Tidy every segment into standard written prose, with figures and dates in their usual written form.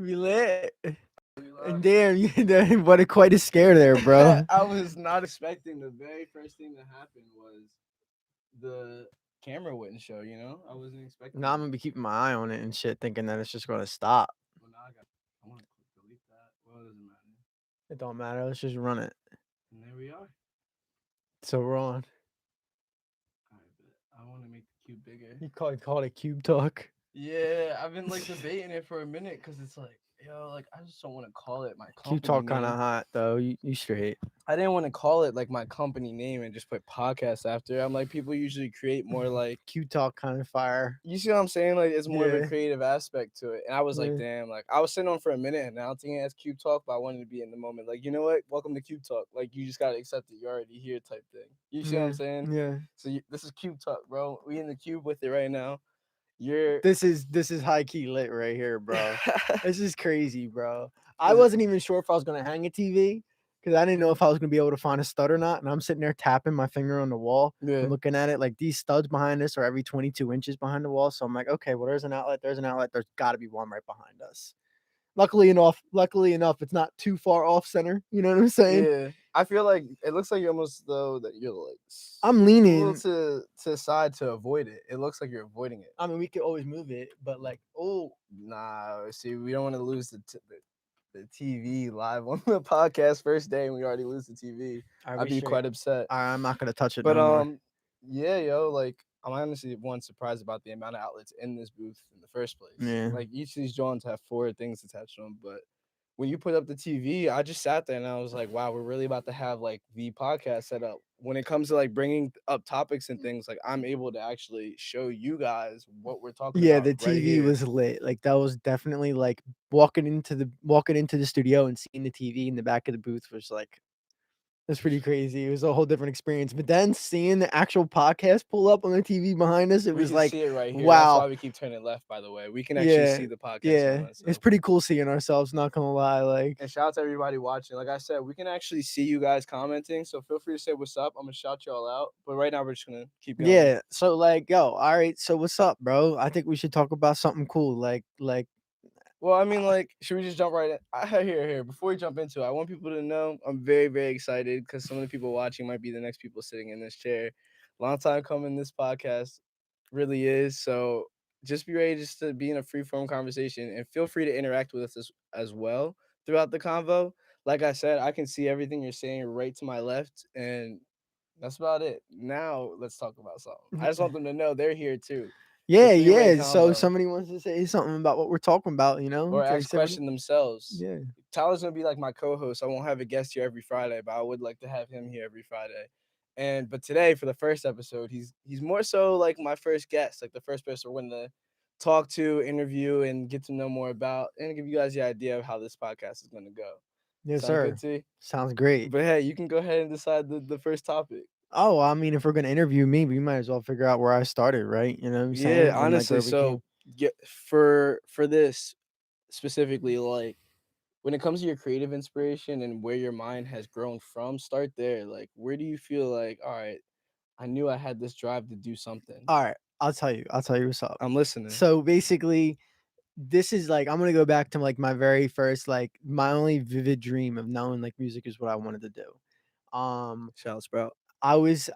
We lit. And damn, what a quite a scare there, bro. I was not expecting the very first thing that happened was the camera wouldn't show. I wasn't expecting Now I'm that. gonna be keeping my eye on it and shit, thinking that it's just gonna stop. Well, now I want to delete that. Well, it doesn't matter. It don't matter. Let's just run it. And there we are. So we're on. All right, but I want to make the cube bigger. You called it Cube Talk. Yeah, I've been like debating it for a minute because it's like, like I just don't want to call it my Cube company Talk kind of name. hot though. You straight. I didn't want to call it like my company name and just put podcast after. I'm like, people usually create more like, Cube Talk kind of fire. you see what I'm saying? Like, it's more of a Yeah. creative aspect to it. And I was like, Yeah. damn, like I was sitting on for a minute announcing it as Cube Talk, but I wanted to be in the moment. Like, you know what? Welcome to Cube Talk. Like, you just gotta accept it. You're already here, type thing. You see what I'm saying? Yeah. So this is Cube Talk, bro. We in the cube with it right now. You're This is high key lit right here, bro. This is crazy, bro. I Is it- wasn't even sure if I was gonna hang a TV because I didn't know if I was gonna be able to find a stud or not. And I'm sitting there tapping my finger on the wall yeah. and looking at it. Like these studs behind us are every 22 inches behind the wall. So I'm like, okay, well, there's an outlet. There's an outlet. There's got to be one right behind us. Luckily enough, it's not too far off center. You know what I'm saying? Yeah, I feel like it looks like you're almost though that you're like I'm a leaning. little to the side to avoid it. It looks like you're avoiding it. I mean, we could always move it, but like, oh, Nah, see, we don't want to lose the TV live on the podcast first day, and we already lose the TV. I'd be quite upset. I'm not gonna touch it. But no more. yeah, yo, like I'm honestly surprised about the amount of outlets in this booth in the first place. Yeah. Like each of these joints have 4 things attached to them, but when you put up the TV, I just sat there and I was like, wow, we're really about to have like the podcast set up. When it comes to like bringing up topics and things, like I'm able to actually show you guys what we're talking Yeah, about. the TV was lit. Like that was definitely like walking into the studio and seeing the TV in the back of the booth was like it was pretty crazy. It was a whole different experience. But then seeing the actual podcast pull up on the TV behind us, it we was can like, see it right here. wow. That's why we keep turning left, by the way. We can actually see the podcast. Yeah, it's pretty cool seeing ourselves. Not gonna lie, like. And shout out to everybody watching. Like I said, we can actually see you guys commenting, so feel free to say what's up. I'm gonna shout y'all out. But right now we're just gonna keep going. Yeah. So like, yo, all right. So what's up, bro? I think we should talk about something cool. Like. Well, I mean, like, should we just jump right in? Here. Before we jump into it, I want people to know I'm very, very excited because some of the people watching might be the next people sitting in this chair. Long time coming, this podcast really is. So just be ready just to be in a free form conversation and feel free to interact with us as well throughout the convo. Like I said, I can see everything you're saying right to my left, and that's about it. Now let's talk about something. I just want them to know they're here too. Yeah. So somebody wants to say something about what we're talking about, or ask question themselves. Yeah. Tyler's gonna be like my co-host. I won't have a guest here every Friday, but I would like to have him here every Friday. But today for the first episode, he's more so like my first guest, like the first person we're gonna talk to, interview, and get to know more about, and give you guys the idea of how this podcast is gonna go. Yes, Sound sir. Good to you? Sounds great. But hey, you can go ahead and decide the first topic. Oh, I mean, if we're gonna interview me, we might as well figure out where I started, right? You know what I'm saying? Yeah, honestly. So for this specifically, like when it comes to your creative inspiration and where your mind has grown from, start there. Like, where do you feel like, all right, I knew I had this drive to do something? All right, I'll tell you what's up. I'm listening. So basically, this is like I'm gonna go back to like my very first, like my only vivid dream of knowing like music is what I wanted to do. Shout out Sprout. I was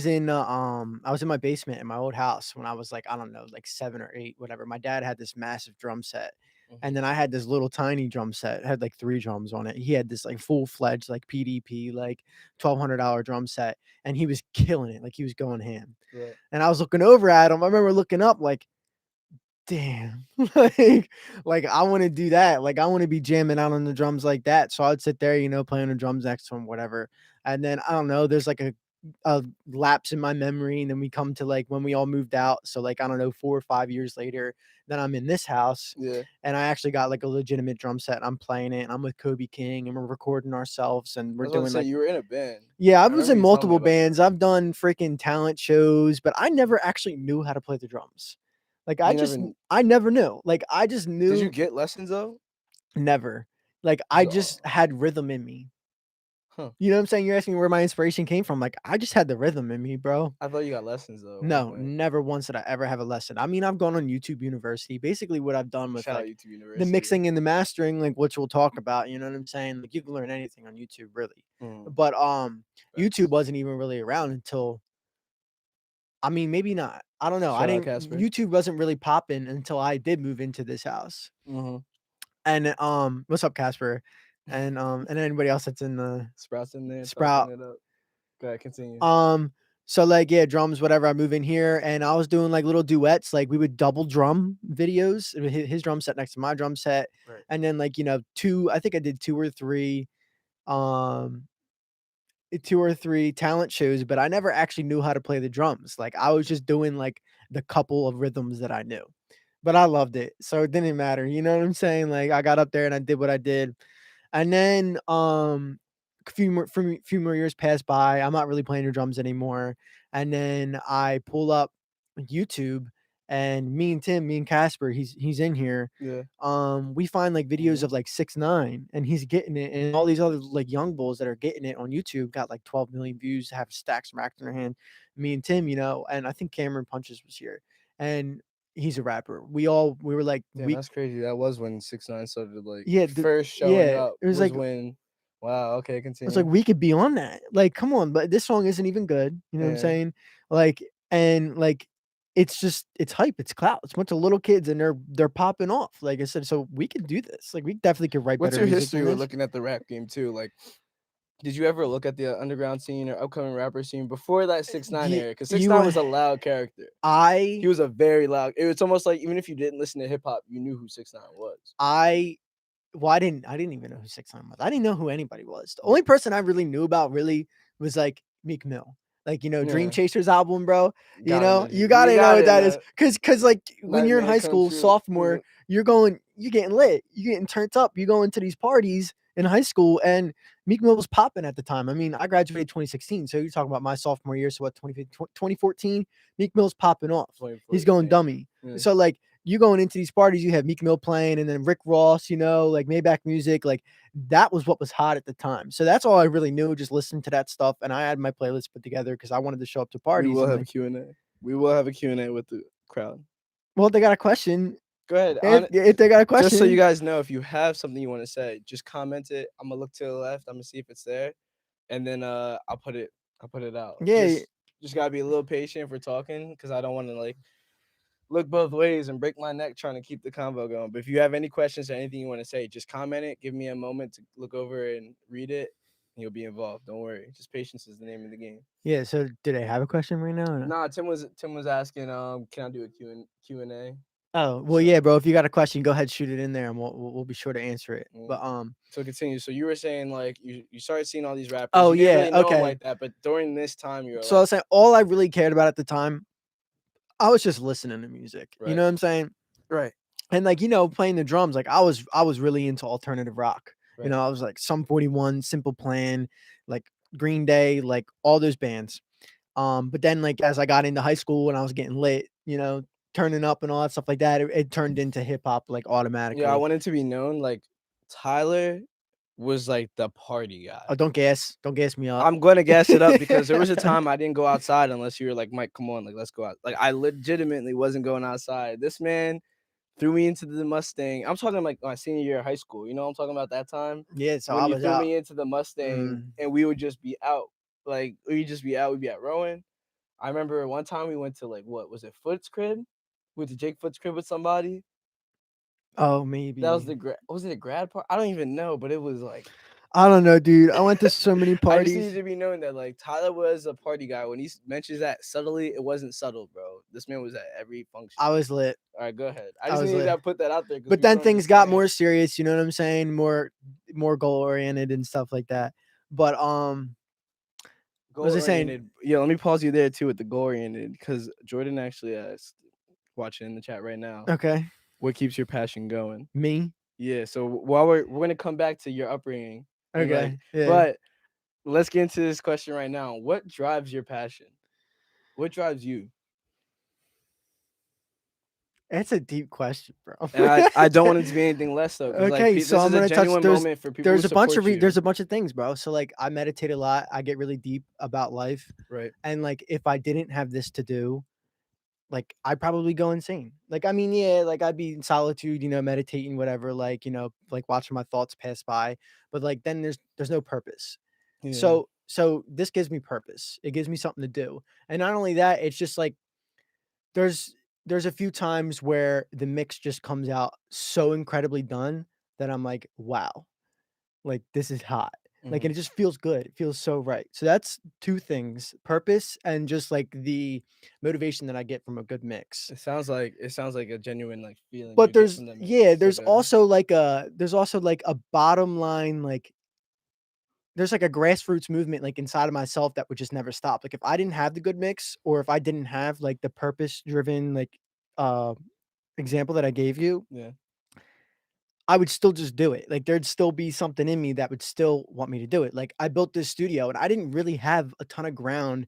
in my basement in my old house when I was like, I don't know, like 7 or 8, whatever. My dad had this massive drum set. And then I had this little tiny drum set. It had like 3 drums on it. He had this like full-fledged like PDP, like $1,200 drum set, and he was killing it. Like he was going ham. Right. And I was looking over at him. I remember looking up like, damn, like I want to do that. Like I want to be jamming out on the drums like that. So I'd sit there, playing the drums next to him, whatever. And then I don't know, there's like a lapse in my memory, and then we come to like when we all moved out. So like I don't know, 4 or 5 years later, then I'm in this house. Yeah. And I actually got like a legitimate drum set. And I'm playing it. And I'm with Kobe King, and we're recording ourselves, and we're doing like you were in a band. Yeah, I was in multiple bands. I've done freaking talent shows, but I never actually knew how to play the drums. Like I never knew. Like I just knew. Did you get lessons though? Never. Like I just had rhythm in me. Huh. You know what I'm saying? You're asking me where my inspiration came from. Like, I just had the rhythm in me, bro. I thought you got lessons though at one No, point. never once did I ever have a lesson. I mean, I've gone on YouTube University. Basically, what I've done with Shout out like YouTube the University. mixing and the mastering, like which we'll talk about. You know what I'm saying? Like, you can learn anything on YouTube, really. Mm, But YouTube facts. wasn't even really around until, I mean, maybe not. I don't know. I Shout out didn't. Casper. YouTube wasn't really popping until I did move into this house. Mm-hmm. And what's up, Casper? And anybody else that's in the Sprouts in there Sprout. talking it up. Go ahead, continue. So like, yeah, drums, whatever. I move in here and I was doing like little duets. Like we would double drum videos. His drum set next to my drum set, Right. and then like two. I think I did um two or three talent shows, but I never actually knew how to play the drums. Like I was just doing like the couple of rhythms that I knew, but I loved it, so it didn't matter. You know what I'm saying? Like I got up there and I did what I did. And then few more years pass by. I'm not really playing the drums anymore. And then I pull up YouTube and me and Casper, he's in here. Yeah. We find like videos Mhm. of like 6ix9ine and he's getting it, and all these other like young bulls that are getting it on YouTube got like 12 million views, have stacks racked in their hand. Me and Tim, and I think Cameron Punches was here. And he's a rapper. We were like Damn, that's crazy. That was when 6ix9ine started like yeah, first showing yeah, up it was was like when. Wow. Okay, it's like continue. we could be on that. Like, come on, but this song isn't even good. You know what I'm Yeah. saying? Like, and like, it's hype, it's clout. It's a bunch of little kids and they're popping off. Like I said, so we could do this. Like, we definitely could write What's better your music history than with this. looking at the rap game too? Like, did you ever look at the underground scene or upcoming rapper scene before that 6ix9ine Do era? Because you, 6ix9ine was a loud character. I, He was a very loud. It was almost like even if you didn't listen to hip hop, you knew who 6ix9ine was. I, well, I didn't even know who 6ix9ine was. I didn't know who anybody was. The only person I really knew about really was like Meek Mill. Like, Dream Yeah, Chasers album, bro. gotta You mention. You gotta know what gotta that is. know. Cause like when you're in Nightmare high come school, true. sophomore, you're getting lit, you're getting turned up, you go into these parties in high school, and Meek Mill was popping at the time. I mean, I graduated 2016, so you're talking about my sophomore year. So what, 2014? Meek Mill's popping off. He's going 2014. dummy. Yeah. So like you going into these parties, you have Meek Mill playing, and then Rick Ross, like Maybach Music, like that was what was hot at the time. So that's all I really knew, just listening to that stuff. And I had my playlist put together because I wanted to show up to We parties will and have a like, Q&A. We will have a Q&A with the crowd. well, if they got a question. Go ahead. If they got a question, Just so you guys know, if you have something you want to say, just comment it. I'm gonna look to the left. I'm gonna see if it's there, and then I'll put it out. yeah, Just gotta be a little patient if we're talking, because I don't want to like look both ways and break my neck trying to keep the convo going. But if you have any questions or anything you want to say, just comment it. Give me a moment to look over and read it, and you'll be involved. Don't worry. Just patience is the name of the game. yeah. So do they have a question right now? Or no? Nah, Tim was asking, can I do a Q&A? Oh, well, yeah, bro. If you got a question, go ahead, shoot it in there, and we'll be sure to answer it. But So continue. So you were saying like you started seeing all these rappers. oh You didn't yeah, really know them okay. like that, but during this time you were So I like, was saying all I really cared about at the time, I was just listening to music. You right, know what I'm saying? right, And like playing the drums, like I was really into alternative rock. right. I was like Sum 41, Simple Plan, like Green Day, like all those bands. But then like as I got into high school and I was getting lit, turning up and all that stuff like that, it turned into hip hop like Yeah, I automatically. wanted to be known like Tyler was like the party guy. Oh, don't gas me up. I'm gonna gas it up because there was a time I didn't go outside unless you were like, Mike, come on, like let's go out. Like I legitimately wasn't going outside. This man threw me into the Mustang. I'm talking like my senior year of high school. You know what I'm talking about that time? Yeah, so When I you was threw out. me into the Mustang and we would just be out. Like we'd just be out. We'd be at Rowan. I remember one time we went to like what was it, Foot's crib? Went to Jake Foot's crib with somebody. Oh, That was maybe. was it a grad party? I don't even know, but it was like I don't know, dude. I went to so many I just needed parties. to be known that like Tyler was a party guy. When he mentions that subtly, it wasn't subtle, bro. This man was at every function. I was lit. All right, go ahead. I I just was needed lit. to put that out there because But people then don't things got understand. more serious, you know what I'm saying? More goal oriented and stuff like that. But what Goal was I saying? oriented. Yeah, let me pause you there too with the goal oriented because Jordan actually asked, watching in the chat right now, Okay. what keeps your passion going? Me. Yeah, so while we're gonna come back to your upbringing and like, Okay. Yeah. but let's get into this question right now. What drives your passion? What drives you? It's a deep question, bro. And I don't want it to be anything less though, because like Okay, so this is I'm a gonna touch. genuine moment for people who support you. There's a bunch of things, bro. So like, I meditate a lot. I get really deep about life, Right. and like, if I didn't have this to do, like, I'd probably go insane. Like, I mean, yeah, like I'd be in solitude, meditating, whatever. Like, like watching my thoughts pass by. But like, then there's no purpose. Yeah. So this gives me purpose. It gives me something to do, and not only that, it's just like there's there's a few times where the mix just comes out so incredibly done that I'm like, wow, like this is hot. Like, Mhm. and it just feels good. It feels so right. So that's two things: purpose and just like the motivation that I get from a good mix. It sounds like a genuine like feeling But you get from the mix. It's like a there's also like a bottom line, like there's like a grassroots movement like inside of myself that would just never stop. Like if I didn't have the good mix, or if I didn't have like the purpose driven like uh example that I gave you, yeah. I would still just do it. Like there'd still be something in me that would still want me to do it. Like I built this studio and I didn't really have a ton of ground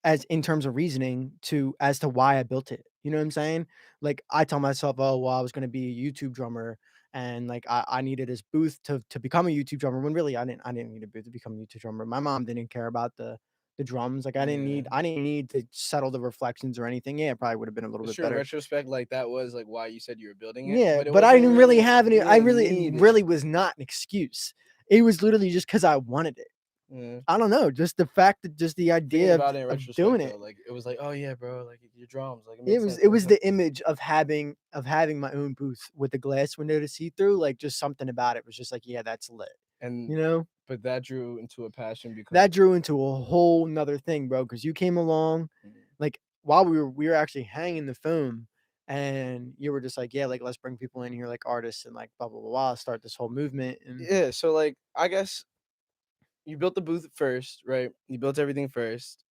as in terms of reasoning to as to why I built it. You know what I'm saying? Like I tell myself, oh well, I was gonna be a YouTube drummer and like I needed this booth to become a YouTube drummer when really I didn't need a booth to become a YouTube drummer. My mom didn't care about the drums. Like Yeah. I didn't need to settle the reflections or anything. Yeah, it probably would have been a little For bit sure, in better. retrospect, like that was like why you said you were building it, Yeah, but it but I wasn't didn't really really like have any. really a It need. really was not an excuse. It was literally just because I wanted it. Yeah. I don't know, just the fact that just the Thinking idea about it in of doing retrospect though, it. like it was like, oh yeah, bro, like your drums, like it It made was sense. it It makes was sense. the image of having my own booth with the glass window to see through, like, just something about it was just like, "Yeah, that's lit." And You know? but that drew into a passion because That drew into a whole 'nother thing, bro. Because you came along, mm, like, while we were actually hanging the phone, and you were just like, "Yeah, like, let's bring people in here, like, artists and, like, blah, blah, blah, blah, start this whole movement," and yeah. So like I guess you built the booth first, right? You built everything first,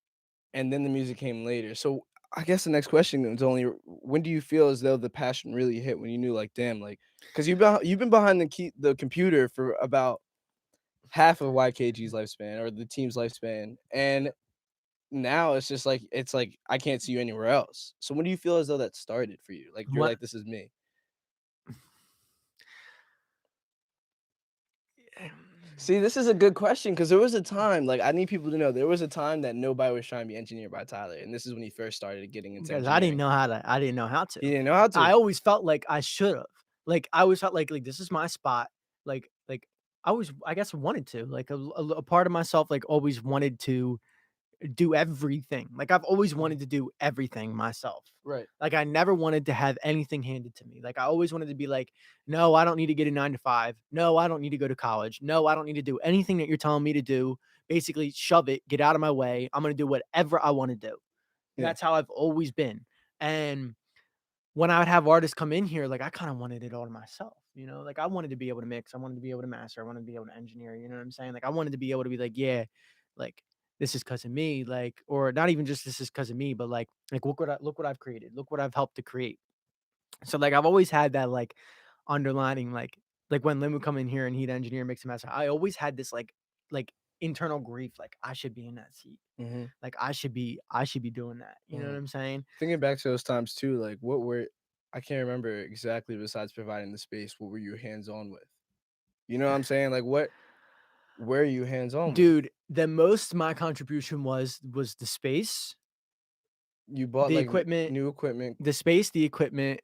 and then the music came later. So I guess the next question is only when do you feel as though the passion really hit when you knew like damn like because you've been behind the computer for about half of YKG's lifespan or the team's lifespan, and now it's like I can't see you anywhere else. So when do you feel as though that started for you? Like you're what like this is me. See, this is a good question because there was a time like I need people to know there was a time that nobody was trying to be engineered by Tyler, and this is when he first started getting into because engineering. I didn't know how to. He didn't know how to. I always felt like I should have. Like, I always felt like, this is my spot. Like, I always, I guess, wanted to. Like, a part of myself, like, always wanted to do everything. Like, I've always Mhm. wanted to do everything myself. Right. Like, I never wanted to have anything handed to me. Like, I always wanted to be like, no, I don't need to get a 9 to 5. No, I don't need to go to college. No, I don't need to do anything that you're telling me to do. Basically, shove it, get out of my way. I'm going to do whatever I want to do. Yeah. That's how I've always been. And when I would have artists come in here, like I kind of wanted it all to myself, like I wanted to be able to mix, I wanted to be able to master, I wanted to be able to engineer, you know what I'm saying? Like I wanted to be able to be like, yeah, like this is because of me, like, or not even just this is because of me, but like look what I've created, look what I've helped to create. So like I've always had that like underlining, like when Lynn would come in here and he'd engineer, mix and master, I always had this like internal grief, like I should be in that seat. Hmm. Like I should be doing that. You know what Hmm. I'm saying? Thinking back to those times too, like what were I can't remember exactly besides providing the space. What were you hands on with? You know what I'm saying? Like what were you hands on with? Dude, the most my contribution was the space, You bought the like equipment, new equipment. the equipment,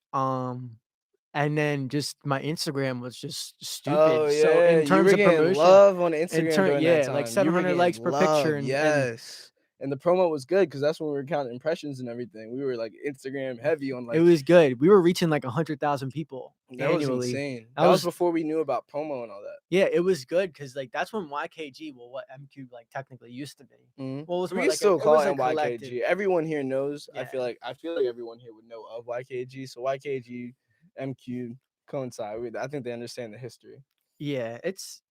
and then just my Instagram was just Oh stupid. So yeah, in you terms were of getting promotion, love on Instagram during that like time. You were 700 likes getting per picture love, and yes. And the promo was good because that's when we were counting impressions and everything. We were like Instagram heavy on it like was good. We were reaching like 100,000 people that was annually. insane. That That was was before we knew about promo and all that. Yeah, it was good because like that's when YKG, well, what MQ like technically used to be. Mhm. Well, it was We more can like still it call was it a collective. YKG. Everyone here knows. I Yeah. feel like everyone here would know of YKG. So YKG, MQ coincide. I think they understand the history. Yeah, it's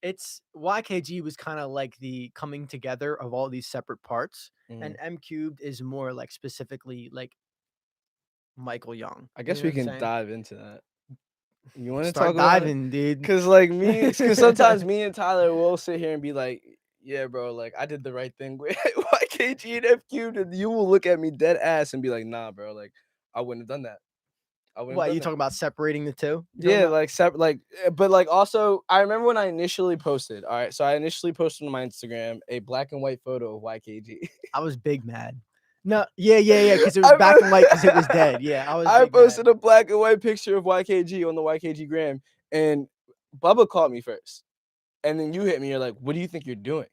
YKG was kind of like the coming together of all these separate parts, and Mhm. Mcubed is more like specifically like Michael Young. I You guess know what we I'm can saying? dive into that. You want to talk Start about it? diving, dude. Cause like me, cause sometimes me and Tyler will sit here and be like, "Yeah, bro, like I did the right thing with YKG and FQ," and you will look at me dead ass and be like, "Nah, bro, like I wouldn't have done that. I wouldn't What, done you it. talking about separating the two? You talking Yeah, about? but like also, I remember when I initially posted. All right, so I initially posted on my Instagram a black and white photo of YKG. I was big mad. No, yeah, because it was I, black and white because it was po- dead. Yeah, I was I big mad. posted a black and white picture of YKG on the YKG gram, and Bubba caught me first, and then you hit me. You're like, "What do you think you're doing?"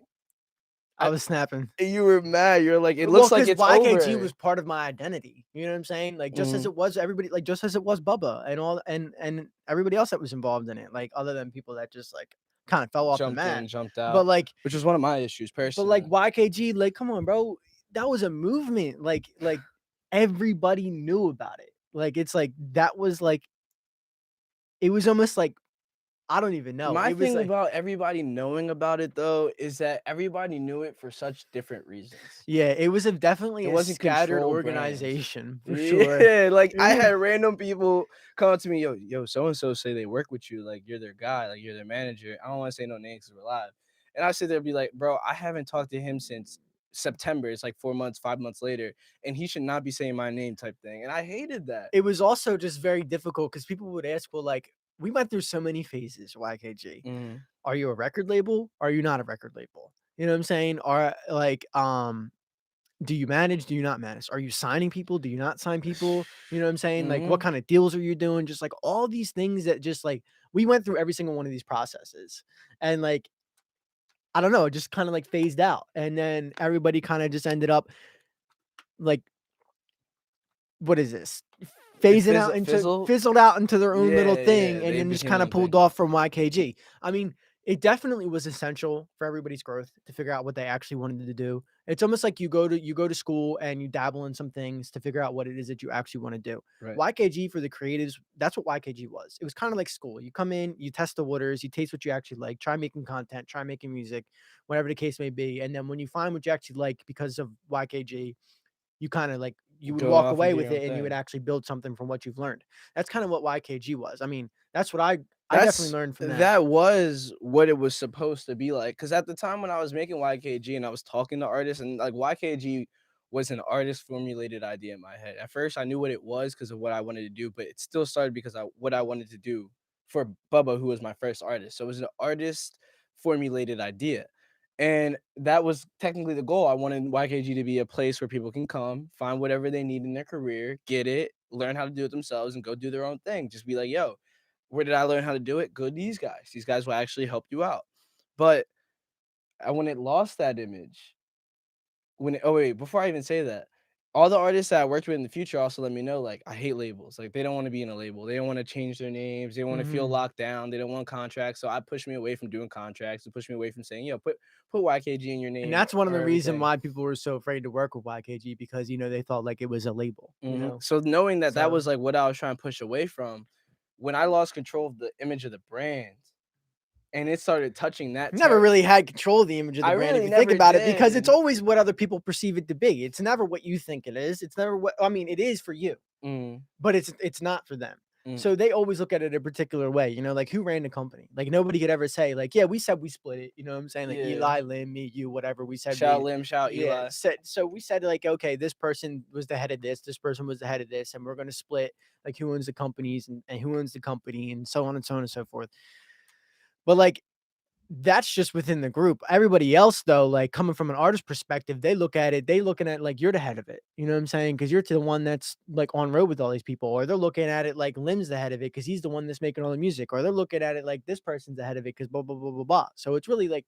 I was snapping. And you were mad. You're like, "It Well, looks like because it's YKG over." was part of my identity. You know what I'm saying? Like just as Mhm. it was everybody, like just as it was Bubba and all and everybody else that was involved in it, like other than people that just like kind of fell off the Jumped mat. in, jumped But out, like which was one of my issues but like personally. YKG, like come on, bro. That was a movement. Like everybody knew about it. Like it's like that was like it was almost like I don't even know. My It was thing like about everybody knowing about it though is that everybody knew it for such different reasons. yeah, it was definitely It a wasn't scattered controlled brands. organization for sure. Yeah, like I Yeah. had random people come up to me, yo, so and so say they work with you, like you're their guy, like you're their manager. I don't want to say no names because we're live. And I sit there and be like, bro, I haven't talked to him since September. It's like 4 months, 5 months later, and he should not be saying my name type thing. And I hated that. It was also just very difficult because people would ask, well, like, we went through so many phases, YKG. Mhm. Are you a record label? Are you not a record label? You know what I'm saying? Are like, do you manage? Do you not manage? Are you signing people? Do you not sign people? You know what I'm saying? Like, what Mhm. kind of deals are you doing? Just like all these things that just like we went through every single one of these processes. And like, I don't know, it just kind of like phased out. And then everybody kind of just ended up like what is this? It Phasing out into fizzled. fizzled out into their own little Yeah, thing yeah. and They then just became their kind of own pulled thing. off from YKG. I mean, it definitely was essential for everybody's growth to figure out what they actually wanted to do. It's almost like you go to school and you dabble in some things to figure out what it is that you actually want to do. Right. YKG for the creatives, that's what YKG was. It was kind of like school. You come in, you test the waters, you taste what you actually like, try making content, try making music, whatever the case may be. And then when you find what you actually like because of YKG, you kind of like you would Go walk off and away do with your own it and you would thing. actually build something from what you've learned. That's kind of what YKG was. I mean, that's what I definitely That's learned from that. that was what it was supposed to be like. Cause at the time when I was making YKG and I was talking to artists, and like YKG was an artist formulated idea in my head. At first, I knew what it was because of what I wanted to do, but it still started because I what I wanted to do for Bubba, who was my first artist. So it was an artist formulated idea. And that was technically the goal. I wanted YKG to be a place where people can come, find whatever they need in their career, get it, learn how to do it themselves, and go do their own thing. Just be like, yo, where did I learn how to do it? Good, these guys. These guys will actually help you out. But when it lost that image, oh wait, before I even say that, all the artists that I worked with in the future also let me know, like, I hate labels. Like, they don't want to be in a label. They don't want to change their names. They want to feel Mhm. locked down. They don't want contracts. So I pushed me away from doing contracts. It pushed me away from saying, yo, put YKG in your And name that's one of or the reason everything. why people were so afraid to work with YKG because they thought like it was a label, So knowing that that So was like what I was trying to push away from, when I lost control of the image of the brand and it started touching that never really had control of the image of the I brand if really you think never about it, because it's did. always what other people perceive it to be. It's never what you think it is. It's never what I mean, it is for you, Mm, but it's not for them. mm, So they always look at it a particular way, like who ran the company. Like nobody could ever say, like, yeah, we said we split it. You know what I'm saying? Like yeah. Eli, Lynn, me, you, whatever. We said Shout we Lim, shout yeah, Eli. said so we said like, okay, this person was the head of this person was the head of this, and we're gonna split like who owns the companies and who owns the company and so on and so on and so forth. But like that's just within the group. Everybody else, though, like coming from an artist perspective, they looking at like you're the head of it. You know what I'm saying? Because you're to the one that's like on road with all these people, or they're looking at it like Lim's the head of it because he's the one that's making all the music, or they're looking at it like this person's the head of it because blah blah blah blah blah. So it's really like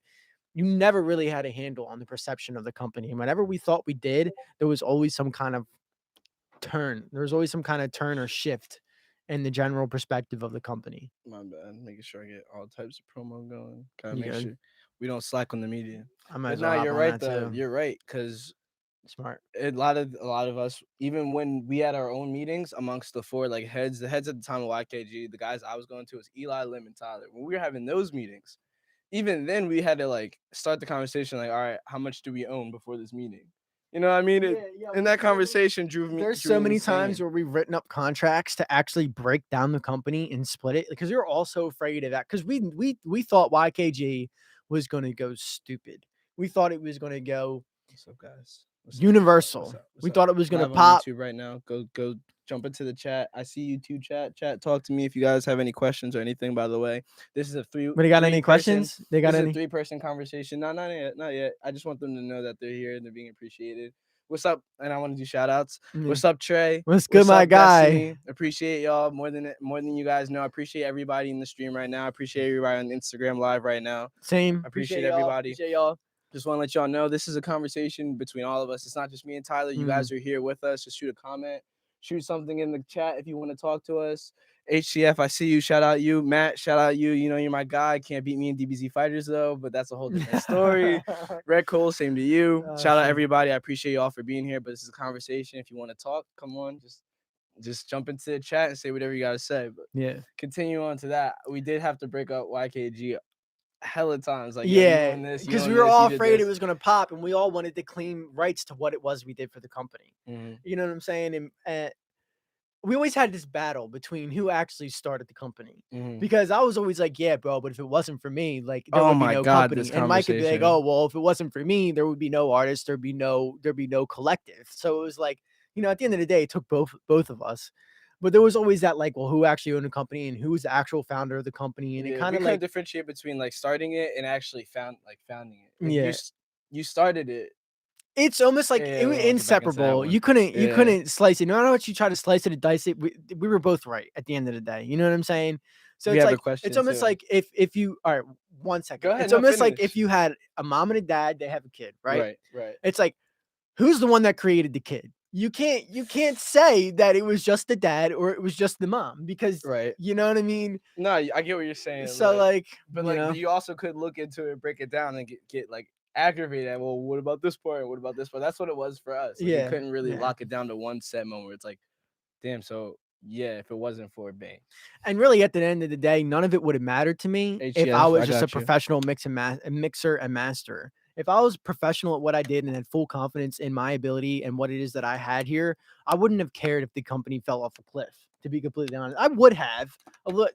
you never really had a handle on the perception of the company. And whenever we thought we did, there was always some kind of turn. There was always some kind of turn or shift in the general perspective of the company. My bad. Making sure I get all types of promo going. Gotta You make good? sure we don't slack on the media. I might But as well nah, hop you're on right that though. too. You're right. Cause Smart. a lot of us, even when we had our own meetings amongst the four like heads, the heads at the time of YKG, the guys I was going to was Eli, Lim, and Tyler. When we were having those meetings, even then we had to like start the conversation like, all right, how much do we own before this meeting? You know what I mean? Yeah. And that conversation There's drew so me many times insane. where we've written up contracts to actually break down the company and split it because we were all so afraid of that because we thought YKG was going to go stupid. We thought it was going to go What's up, guys? Universal. What's We up? thought it was gonna Live on pop. YouTube right now. Go jump into the chat. I see you too, chat. Chat, talk to me if you guys have any questions or anything. By the way, this is a But they got any three-person. questions? They got This is a any? 3-person conversation. Not yet, not yet. I just want them to know that they're here and they're being appreciated. What's up? And I want to do shout outs. What's up, Trey? What's good, my guy? Destiny? Appreciate y'all more than you guys know. I appreciate everybody in the stream right now. I appreciate everybody on Instagram live right now. Same. I appreciate everybody. Appreciate y'all. Just want to let y'all know this is a conversation between all of us. It's not just me and Tyler. You guys are here with us. Just shoot a comment, shoot something in the chat if you want to talk to us. HCF, I see you. Shout out you. Matt, shout out you. You know, you're my guy. Can't beat me in DBZ Fighters, though, but that's a whole different story. Red Cole, same to you. Shout out everybody. I appreciate you all for being here, but this is a conversation. If you want to talk, come on. Just jump into the chat and say whatever you got to say. But yeah, continue on to that. We did have to break up YKG hella times, like because we were all afraid it was gonna pop, and we all wanted to claim rights to what it was we did for the company. You know what I'm saying? And we always had this battle between who actually started the company, because I was always like, yeah, bro, but if it wasn't for me, like, there would be no company. And Mike would be like, oh, well, if it wasn't for me, there would be no artist, there'd be no collective. So it was like, you know, at the end of the day, it took both of us. But there was always that, like, well, who actually owned the company and who was the actual founder of the company, and it kind of like differentiate between like starting it and actually founding it. Yeah, you started it. It's almost like it was inseparable. You couldn't slice it. No matter what you try to slice it and dice it, we were both right at the end of the day. You know what I'm saying? So it's like it's almost like if you all right, 1 second. Go ahead, it's almost like if you had a mom and a dad, they have a kid, right? Right. It's like, who's the one that created the kid? You can't say that it was just the dad or it was just the mom, because you know what I mean? No, I get what you're saying. So but you also could look into it, break it down, and get like aggravated. Well, what about this part? What about this part? That's what it was for us. Like, you couldn't really lock it down to one set moment where it's like, damn. So yeah, if it wasn't for Bang. And really, at the end of the day, none of it would have mattered to me if I was just a professional mixer and master. If I was professional at what I did and had full confidence in my ability and what it is that I had here, I wouldn't have cared if the company fell off a cliff, to be completely honest. I would have,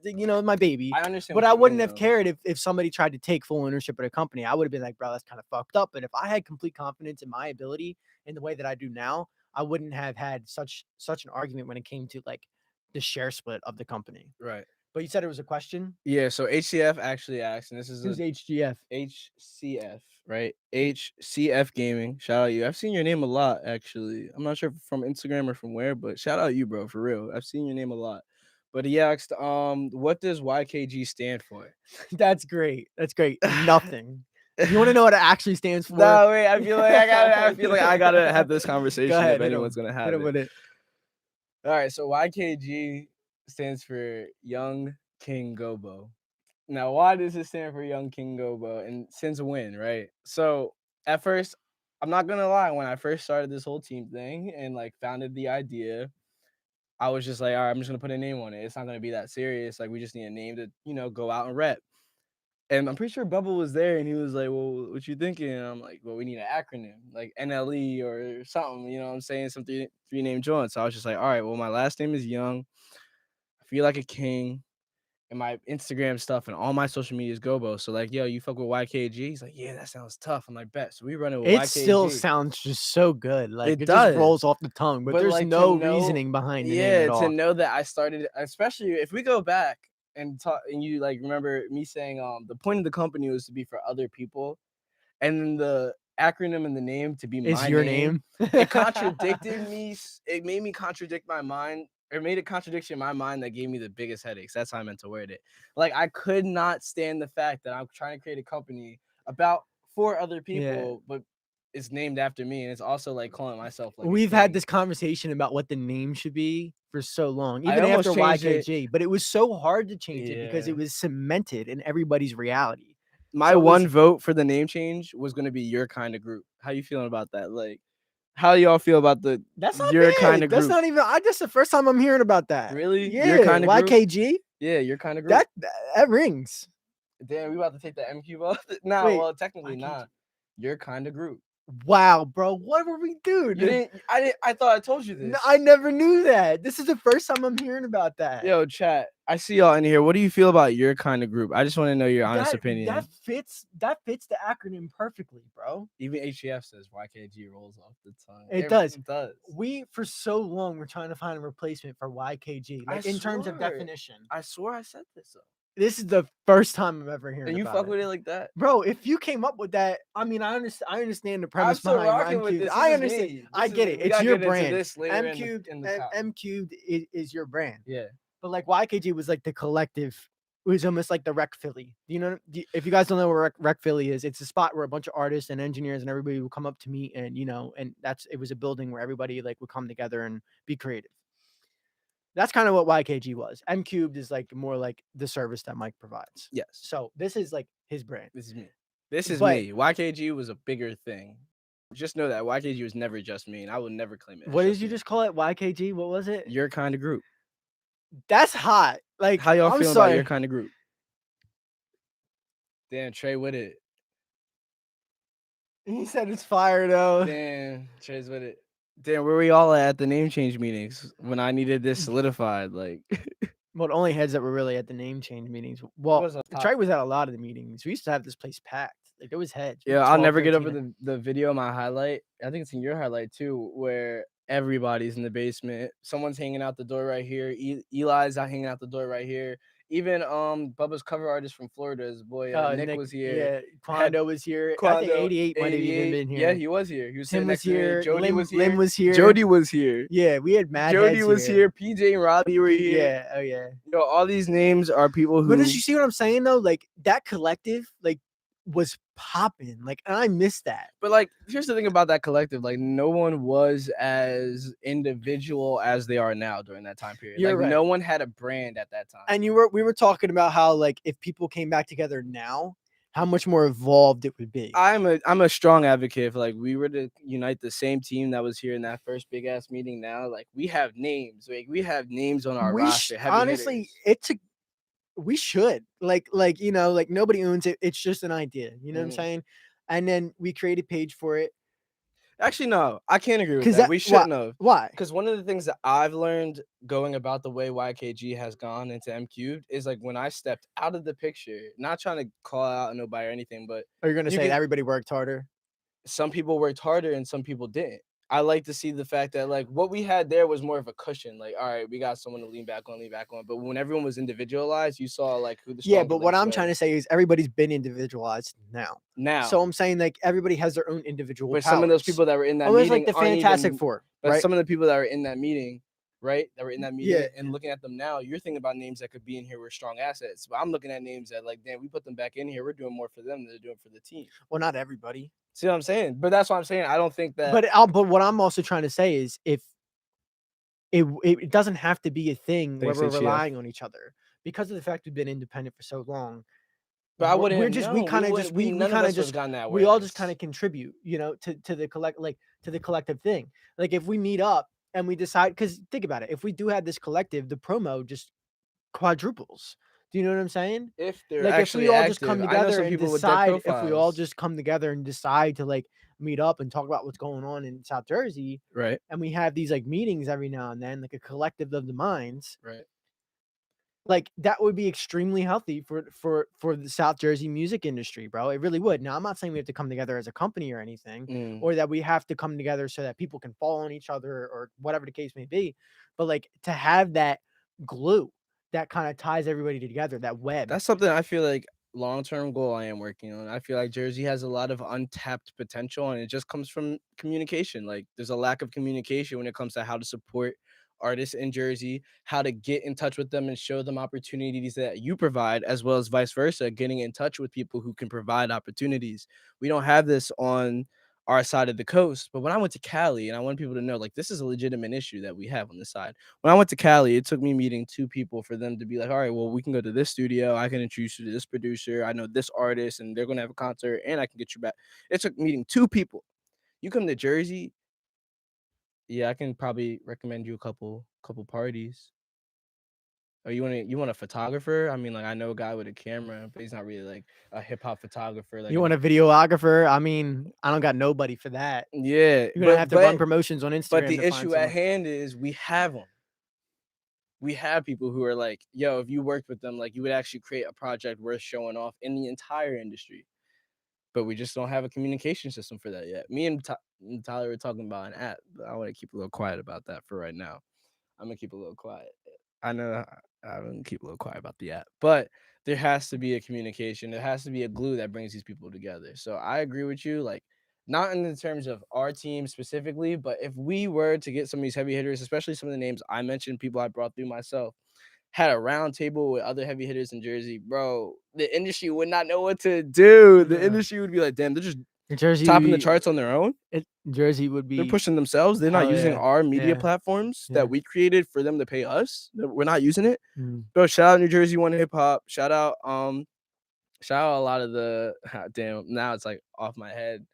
you know, my baby. I understand. But I wouldn't have cared if somebody tried to take full ownership of the company. I would have been like, bro, that's kind of fucked up. But if I had complete confidence in my ability in the way that I do now, I wouldn't have had such an argument when it came to like the share split of the company. Right. But you said it was a question? Yeah, so HCF actually asked, and this is who's HGF? HCF, right? HCF Gaming. Shout out you. I've seen your name a lot, actually. I'm not sure from Instagram or from where, but shout out you, bro, for real. I've seen your name a lot. But he asked, what does YKG stand for? That's great. Nothing. You want to know what it actually stands for? No, wait. I feel like I gotta have this conversation. Go ahead, if anyone's gonna have it. All right, so YKG stands for Young King Gobo. Now, why does it stand for Young King Gobo? And since when, right? So at first, I'm not gonna lie, when I first started this whole team thing and like founded the idea, I was just like, all right, I'm just gonna put a name on it. It's not gonna be that serious. Like, we just need a name to, you know, go out and rep. And I'm pretty sure Bubble was there and he was like, well, what you thinking? And I'm like, well, we need an acronym, like NLE or something, you know what I'm saying? Some three-name joint. So I was just like, all right, well, my last name is Young. I feel like a king. And my Instagram stuff and all my social media is Gobo. So like, yo, you fuck with YKG? He's like, yeah, that sounds tough. I'm like, bet. So we run it with YKG. It still sounds just so good. Like, it just rolls off the tongue, but there's like, no reasoning behind the name at all. To know that I started, especially if we go back and talk, and you like remember me saying, the point of the company was to be for other people, and then the acronym and the name to be my name. It contradicted me. It made me contradict my mind. It made a contradiction in my mind that gave me the biggest headaches. That's how I meant to word it. Like, I could not stand the fact that I'm trying to create a company about 4 other people, but it's named after me. And it's also like calling myself like we've had this conversation about what the name should be for so long, even after YKG, but it was so hard to change it because it was cemented in everybody's reality. My one vote for the name change was going to be Your Kind of Group. How you feeling about that? Like, how do y'all feel about the Your Kind of Group? That's not even. That's the first time I'm hearing about that. Really? Yeah. Your Kind of YKG. Group? Yeah, Your Kind of Group. That rings. Damn, we about to take the Mcubed off. Nah, well, technically not. Your Kind of Group. Wow, bro, what were we You doing? didn't. I didn't. I thought I told you No, this. I never knew that. This is the first time I'm hearing about that. Yo, chat. I see y'all in here. What do you feel about your kind of group? I just want to know your honest opinion. That fits the acronym perfectly, bro. Even HGF says YKG rolls off the tongue. It does. It does. We for so long we're trying to find a replacement for YKG, like in terms of definition. I swear I said this though. This is the first time I'm ever hearing And you about fuck it. with it like that, Bro, if you came up with that, I mean, I understand the premise I'm still behind rocking with Mcubed. this. I This is understand. me. I This get is- it. we It's gotta your get into brand. this later in the Mcubed is your brand. Yeah. But like YKG was like the collective. It was almost like the Rec Philly. If you guys don't know what Rec Philly is, it's a spot where a bunch of artists and engineers and everybody would come up to meet, and and it was a building where everybody like would come together and be creative. That's kind of what YKG was. Mcubed is like more like the service that Mike provides. Yes. So this is like his brand. This is me. This is But- me. YKG was a bigger thing. Just know that YKG was never just me, and I would never claim it. as What did just you me. just call it? YKG? What was it? Your kind of group. That's hot. Like How y'all I'm feeling sorry. about your kind of group? Damn, Trey with it. He said it's fire though. Damn, Trey's with it. Damn, where we all at the name change meetings when I needed this solidified? Like, Well, the only heads that were really at the name change meetings. Well, was up top. Trey was at a lot of the meetings. We used to have this place packed. Like there was heads. yeah, I'll 12, never get over 13. the video of my highlight. I think it's in your highlight too, where everybody's in the basement. Someone's hanging out the door right here. Eli's out hanging out the door right here. Even Bubba's cover artist from Florida, his boy Nick was here. Yeah, Quando was here. I think 88 might have even been here. Yeah, he was here. He was Tim sitting was next to me. here. Jody was here. Lim was here. Jody was here. Yeah, we had mad Jody heads was here. PJ and Robbie were here. Yeah, oh yeah. Yo, all these names are people who. But did you see what I'm saying though? Like that collective, like was popping. Like, and I missed that. But like, here's the thing about that collective: like, no one was as individual as they are now during that time period. You're like, right. no one had a brand at that time. And we were talking about how like if people came back together now, how much more evolved it would be. I'm a strong advocate for like we were to unite the same team that was here in that first big ass meeting. Now, like we have names. Like we have names on our roster. Heavy honestly, hitters. we should like nobody owns it. It's just an idea. You know what I'm saying? And then we create a page for it. Actually, no, I can't agree with 'Cause that. We shouldn't have. Why? Because one of the things that I've learned going about the way YKG has gone into Mcubed is like when I stepped out of the picture, not trying to call out nobody or anything, but Are you gonna You say can- everybody worked harder? some people worked harder and some people didn't. I like to see the fact that like what we had there was more of a cushion. Like, all right, we got someone to lean back on. But when everyone was individualized, you saw like who the Yeah, but what I'm trying to say is everybody's been individualized now. now. So I'm saying like everybody has their own individual. but some of those powers. people that were in that almost meeting like the aren't Fantastic even, Four, but right? some of the people that were in that meeting, right? That were in that meeting Yeah. and looking at them now, you're thinking about names that could be in here were strong assets. But I'm looking at names that like, damn, we put them back in here. We're doing more for them than they're doing for the team. Well, not everybody. See what I'm saying? But that's what I'm saying. I don't think that. But what I'm also trying to say is if it doesn't have to be a thing where Thanks, we're HCF. relying on each other because of the fact we've been independent for so long. But I wouldn't. We're just we kind of just we none kind of of us would've just gotten that. we all just awareness. kind of contribute, to the to the collective thing. Like if we meet up and we decide, because think about it, if we do have this collective, the promo just quadruples. Do you know what I'm saying? If they're Like if actually we all active. just come I know together some and people with dead decide, if we all profiles. just come together and decide to like meet up and talk about what's going on in South Jersey, right, and we have these like meetings every now and then, like a collective of the minds, right. like that would be extremely healthy for the South Jersey music industry, bro. It really would. Now, I'm not saying we have to come together as a company or anything, or that we have to come together so that people can fall on each other or whatever the case may be, but like to have that glue that kind of ties everybody together, that web. That's something I feel like long-term goal I am working on. I feel like Jersey has a lot of untapped potential, and it just comes from communication. Like there's a lack of communication when it comes to how to support artists in Jersey, how to get in touch with them and show them opportunities that you provide, as well as vice versa, getting in touch with people who can provide opportunities. We don't have this on our side of the coast, but when I went to Cali, and I want people to know, like, this is a legitimate issue that we have on this side. When I went to Cali, it took me meeting two people for them to be like, all right, well, we can go to this studio. I can introduce you to this producer. I know this artist, and they're going to have a concert, and I can get you back. It took meeting two people. You come to Jersey, yeah, I can probably recommend you a couple parties. Or you want a photographer? I mean, like I know a guy with a camera, but he's not really like a hip hop photographer. Like You want a videographer? I mean, I don't got nobody for that. yeah, You're gonna have to run but promotions on but Instagram the to find issue at someone. hand is we have them. We have people who are like, yo, if you worked with them, like you would actually create a project worth showing off in the entire industry. But we just don't have a communication system for that yet. Me and Tyler were talking about an app, but I want to keep a little quiet about that for right now. I'm gonna keep a little quiet. I know I'm gonna keep a little quiet about the app, but there has to be a communication. There has to be a glue that brings these people together. So I agree with you, like not in the terms of our team specifically, but if we were to get some of these heavy hitters, especially some of the names I mentioned, people I brought through myself, had a round table with other heavy hitters in Jersey, bro, the industry would not know what to do. The Yeah. industry would be like, damn, they're just Jersey, topping the charts on their own. Jersey would They're be pushing themselves. They're not hell using yeah, our media yeah, platforms yeah. that we created for them to pay us. We're not using it. Mm. Bro, shout out New Jersey One Hip Hop. Shout out a lot of the damn, now it's like off my head.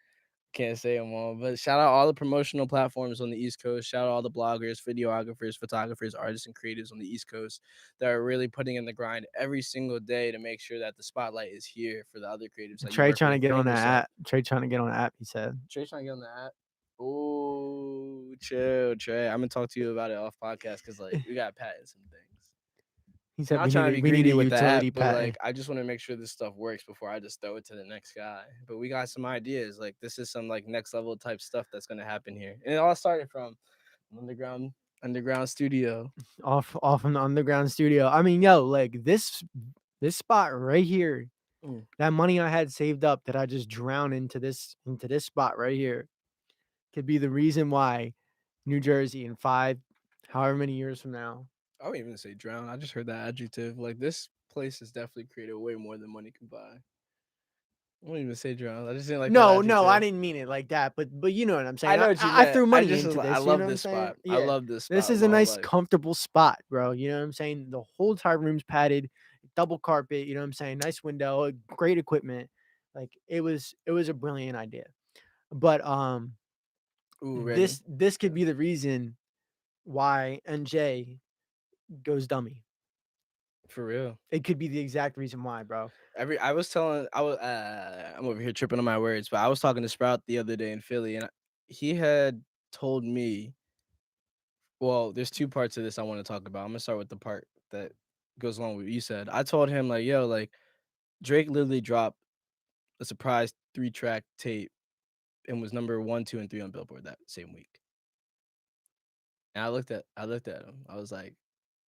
Can't say them all, but shout out all the promotional platforms on the East Coast. Shout out all the bloggers, videographers, photographers, artists, and creatives on the East Coast that are really putting in the grind every single day to make sure that the spotlight is here for the other creatives that you Trey work trying with, to get on including that yourself. app. Trey trying to get on the app. He said. Trey trying to get on the app. Oh, chill, Trey. I'm gonna talk to you about it off podcast because like we got patent some things. He said Not trying to be we need greedy a with the app, utility but patent. like I just want to make sure this stuff works before I just throw it to the next guy. But we got some ideas. Like this is some like next level type stuff that's gonna happen here, and it all started from underground studio. Off in the underground studio. I mean, yo, like this spot right here, Mm. that money I had saved up that I just drowned into this spot right here could be the reason why New Jersey in however many years from now. I wouldn't even say drown. I just heard that adjective. Like this place has definitely created way more than money can buy. I wouldn't even say drown. I just didn't like that No, I adjective. didn't mean it like that, but you know what I'm saying. I know I, what you I meant. threw I money just was into like, I this. You know love what I'm this saying? spot. I Yeah, love this this spot is my a whole nice, life. comfortable spot, bro. You know what I'm saying? The whole entire room's padded, double carpet. You know what I'm saying? Nice window, great equipment. Like it was a brilliant idea. But Ooh, ready. this could be the reason why NJ goes dummy. For real. It could be the exact reason why, bro. I'm over here tripping on my words, but I was talking to Sprout the other day in Philly, and he had told me, well, there's two parts of this I want to talk about. I'm gonna start with the part that goes along with what you said. I told him like, yo, like Drake literally dropped a surprise 3-track tape and was number 1, 2, and 3 on Billboard that same week. And I looked at him. I was like,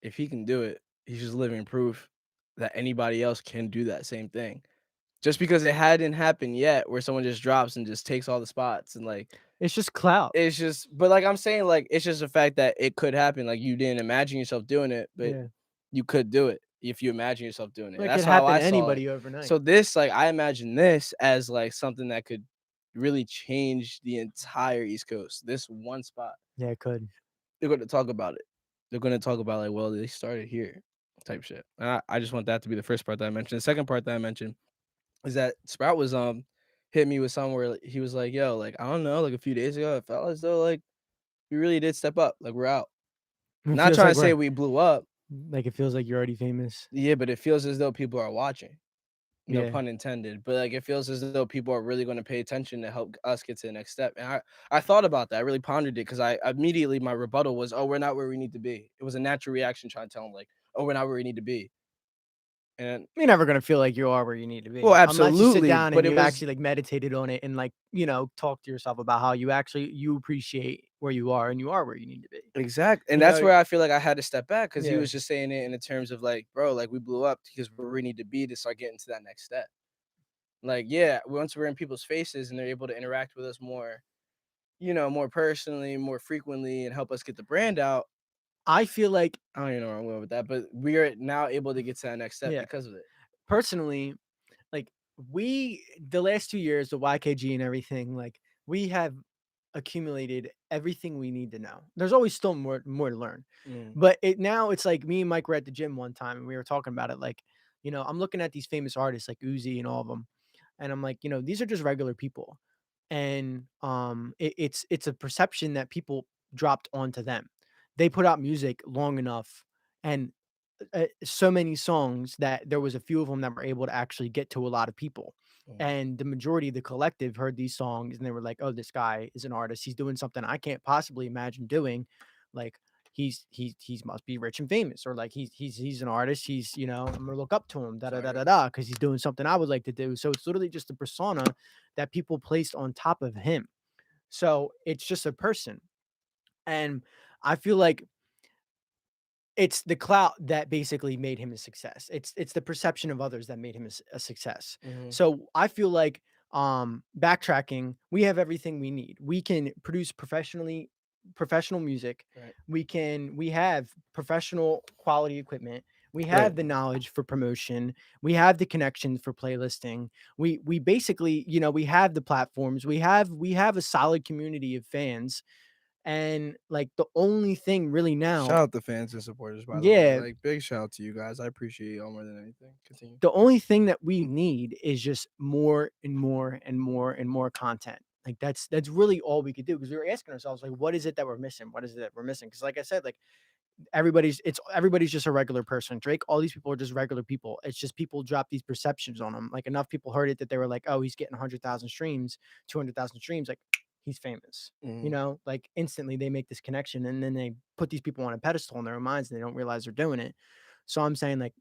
if he can do it, he's just living proof that anybody else can do that same thing. Just because it hadn't happened yet, where someone just drops and just takes all the spots and like It's just clout. it's just, but like I'm saying, like it's just the fact that it could happen. Like you didn't imagine yourself doing it, but Yeah. you could do it if you imagine yourself doing it. Like, it That's could how happen I to saw it. anybody overnight. So this, like, I imagine this as like something that could really change the entire East Coast. This one spot, Yeah, it could. they're going to talk about it. They're going to talk about like, well, they started here, type shit. And I just want that to be the first part that I mentioned. The second part that I mentioned is that Sprout was hit me with somewhere like, he was like, yo, like I don't know, like a few days ago, it felt as though like we really did step up, like we're out. It Not feels trying like to say we blew up, it feels like you're already famous. yeah, but it feels as though people are watching. No Yeah. pun intended, but like it feels as though people are really going to pay attention to help us get to the next step. And I thought about that. I really pondered it because I immediately my rebuttal was, oh, we're not where we need to be. It was a natural reaction trying to tell them like, oh, we're not where we need to be. And You're never gonna feel like you are where you need to be. well, Unless you sit absolutely, down but and it you was actually like meditated on it and like, talk to yourself about how you appreciate where you are and you are where you need to be. exact, and You that's know? where I feel like I had to step back because he Yeah. was just saying it in the terms of like, bro, like we blew up because we're where we need to be to start getting to that next step. Like, yeah, once we're in people's faces and they're able to interact with us more, more personally, more frequently, and help us get the brand out. I feel like, I don't even know where I'm going with that, but we are now able to get to that next step yeah, because of it. personally, like the last 2 years, the YKG and everything, like we have accumulated everything we need to know. There's always still more to learn. Mm. But it's like me and Mike were at the gym one time and we were talking about it. Like, I'm looking at these famous artists like Uzi and all of them. And I'm like, these are just regular people. And it's a perception that people dropped onto them. They put out music long enough and so many songs that there was a few of them that were able to actually get to a lot of people. Mm. And the majority of the collective heard these songs and they were like, "Oh, this guy is an artist. He's doing something I can't possibly imagine doing. Like he's must be rich and famous, or like he's an artist. He's, I'm gonna look up to him, da da da da da, because he's doing something I would like to do." So it's literally just a persona that people placed on top of him. So it's just a person. And I feel like it's the clout that basically made him a success. It's the perception of others that made him a success. Mhm. So I feel like backtracking, we have everything we need. We can produce professional music. Right. We have professional quality equipment. We Right. have the knowledge for promotion. We have the connections for playlisting. We basically, we have the platforms. We have a solid community of fans. And like the only thing really Shout now, out the fans and supporters, by the way. yeah, Like, big shout out to you guys. I appreciate y'all more than anything. Continue. the only thing that we need is just more and more and more and more content. Like that's really all we could do, because we were asking ourselves, like, what is it that we're missing? What is it that we're missing? Because like I said, like everybody's just a regular person. Drake, all these people are just regular people. It's just people drop these perceptions on them. Like enough people heard it that they were like, oh, he's getting 100,000 streams, 200,000 streams. Like he's famous. Mhm. Like instantly they make this connection, and then they put these people on a pedestal in their own minds and they don't realize they're doing it. So I'm saying, like,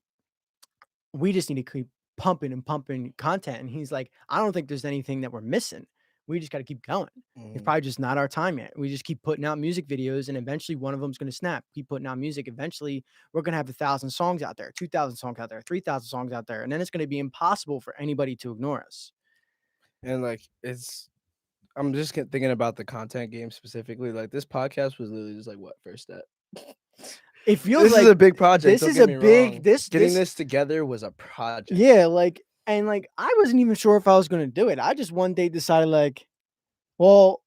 we just need to keep pumping and pumping content. And he's like, I don't think there's anything that we're missing. We just got to keep going. It's Mhm. probably just not our time yet. We just keep putting out music videos, and eventually one of them's going to snap. Keep putting out music. Eventually, we're going to have 1,000 songs out there, 2,000 songs out there, 3,000 songs out there. And then it's going to be impossible for anybody to ignore us. And like, I'm just thinking about the content game specifically. Like, this podcast was literally just like, what, first step? It feels This is like a big project. this Don't is get a me big, wrong. this, Getting this, this together was a project. yeah, like I wasn't even sure if I was going to do it. I just one day decided, like, well,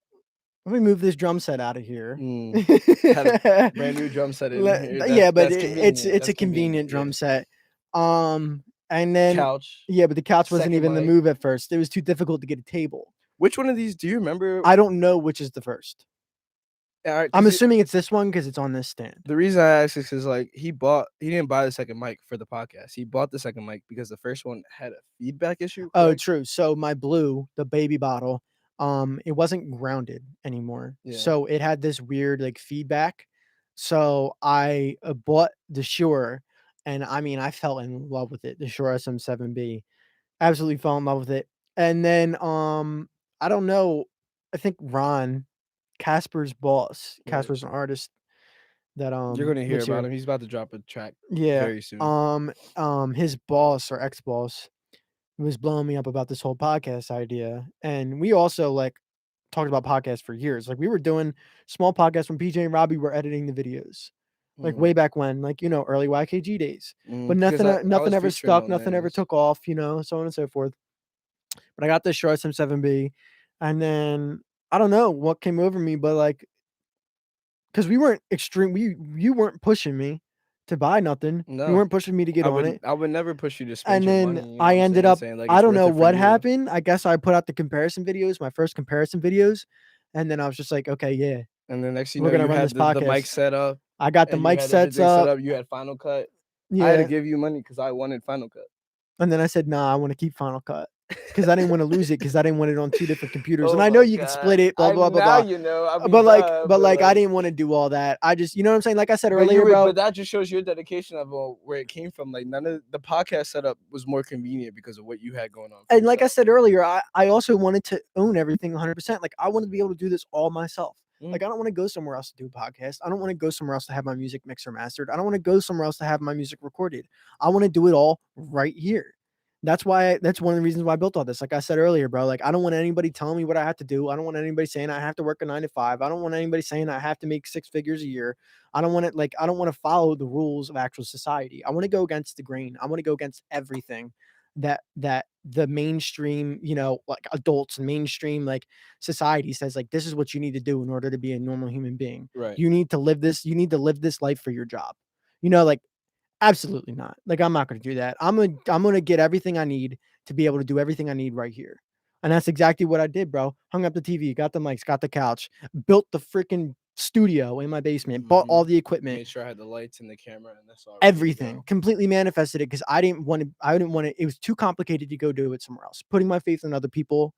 let me move this drum set out of here. Had a brand new drum set in here. Yeah, but That's it's convenient. it's That's a convenient yeah. drum set. And then Couch. yeah, but the couch wasn't second even the mic. move at first. It was too difficult to get a table. Which one of these do you remember? I don't know which is the first. All right, I'm assuming it's this one because it's on this stand. the reason I ask is because like he didn't buy the second mic for the podcast. He bought the second mic because the first one had a feedback issue. Oh, correct? true. So my blue, the baby bottle, it wasn't grounded anymore. Yeah. So it had this weird like feedback. So I bought the Shure, and I mean I fell in love with it. The Shure SM7B, absolutely fell in love with it. And then I don't know. I think Ron, Casper's boss, Right. Casper's an artist that You're gonna hear lives about here. him. He's about to drop a track Yeah. very soon. His boss or ex-boss was blowing me up about this whole podcast idea. And we also like talked about podcasts for years. Like we were doing small podcasts when PJ and Robbie were editing the videos. Like way back when, like, early YKG days. But Because nothing I was ever featuring stuck, on nothing ever theirs. took off, so on and so forth. But I got this Shure SM7B, and then I don't know what came over me, but like, because we weren't you weren't pushing me to buy nothing. You No, weren't pushing me to get on it. I would never push you to spend And your then money. You know I what I'm ended up, saying? Like, I it's don't worth know it for what you. happened. I guess I put out the comparison videos, my first comparison videos, and then I was just like, okay, yeah, And then next, we're gonna you run had this the mic podcast. set up. I got the And you mic had sets everything set up. up. You had Final Cut. I had to Yeah. give you money because I wanted Final Cut. And then I said, nah, I want to keep Final Cut because I didn't want to lose it, because I didn't want it on two different computers. And Oh I know my you can God. split it, blah, blah, blah, Now blah. you know. I mean, But like, I like, didn't want to do all that. I just, you know what I'm saying? Like I said but earlier, bro. But that just shows your dedication of where it came from. Like, none of the podcast setup was more convenient because of what you had going on. For And like I yourself. said earlier, I also wanted to own everything 100%. Like I wanted to be able to do this all myself. Like I don't want to go somewhere else to do a podcast. I don't want to go somewhere else to have my music mixed or mastered. I don't want to go somewhere else to have my music recorded. I want to do it all right here. That's why that's one of the reasons why I built all this. Like I said earlier, bro, like I don't want anybody telling me what I have to do. I don't want anybody saying I have to work a 9 to 5. I don't want anybody saying I have to make 6 figures a year. I don't want to follow the rules of actual society. I want to go against the grain. I want to go against everything that the mainstream, like adults and mainstream like society says, like, this is what you need to do in order to be a normal human being. Right. You need to live this life for your job. Like, absolutely not. Like, I'm not going to do that. I'm going to get everything I need to be able to do everything I need right here. And that's exactly what I did, bro. Hung up the TV, got the mics, got the couch, built the freaking studio in my basement, bought all the equipment, Made sure I had the lights and the camera, and that's all. everything, completely manifested it because I didn't want to. It was too complicated to go do it somewhere else. Putting my faith in other people.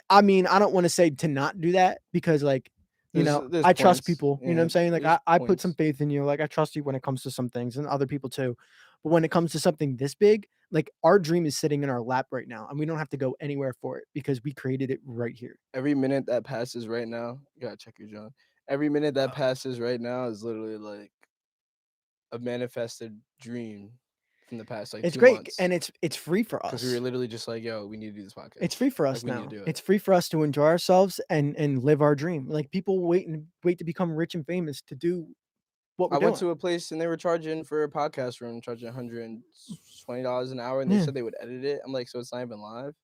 I mean, I don't want to say to not do that because, like, There's I trust points. people. You know what Yeah, I'm saying? Like, there's I put some points. faith in you. Like, I trust you when it comes to some things and other people too. But when it comes to something this big, like, our dream is sitting in our lap right now, and we don't have to go anywhere for it because we created it right here. Every minute that passes right now, you gotta check your John. Every minute that passes right now is literally like a manifested dream from the past like It's 2 great, months. and it's free for Because we were us. literally just like, yo, we need to do this podcast. It's free for Like, us we need now. to do it. It's free for us to enjoy ourselves and live our dream. Like, people wait to become rich and famous to do what we're I went doing. to a place and they were charging for a podcast room, charging $120 an hour, and they Yeah. said they would edit it. I'm like, so it's not even live?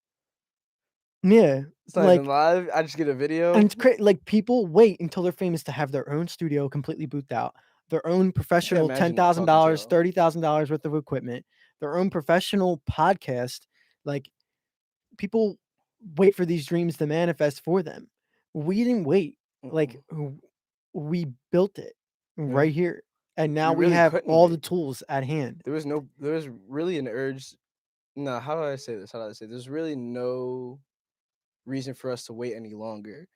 Yeah, It's not even like, live. I just get a video. and it's like, people wait until they're famous to have their own studio completely boothed out, their own I can't professional imagine talking to $10,000, y'all. $30,000 worth of equipment, their own professional podcast. Like, people wait for these dreams to manifest for them. We didn't wait. Like, we built it Yeah. right here, and now We we really have couldn't all the wait. tools at hand. There was really an urge. No, how do I say this? How do I say there's really no reason for us to wait any longer.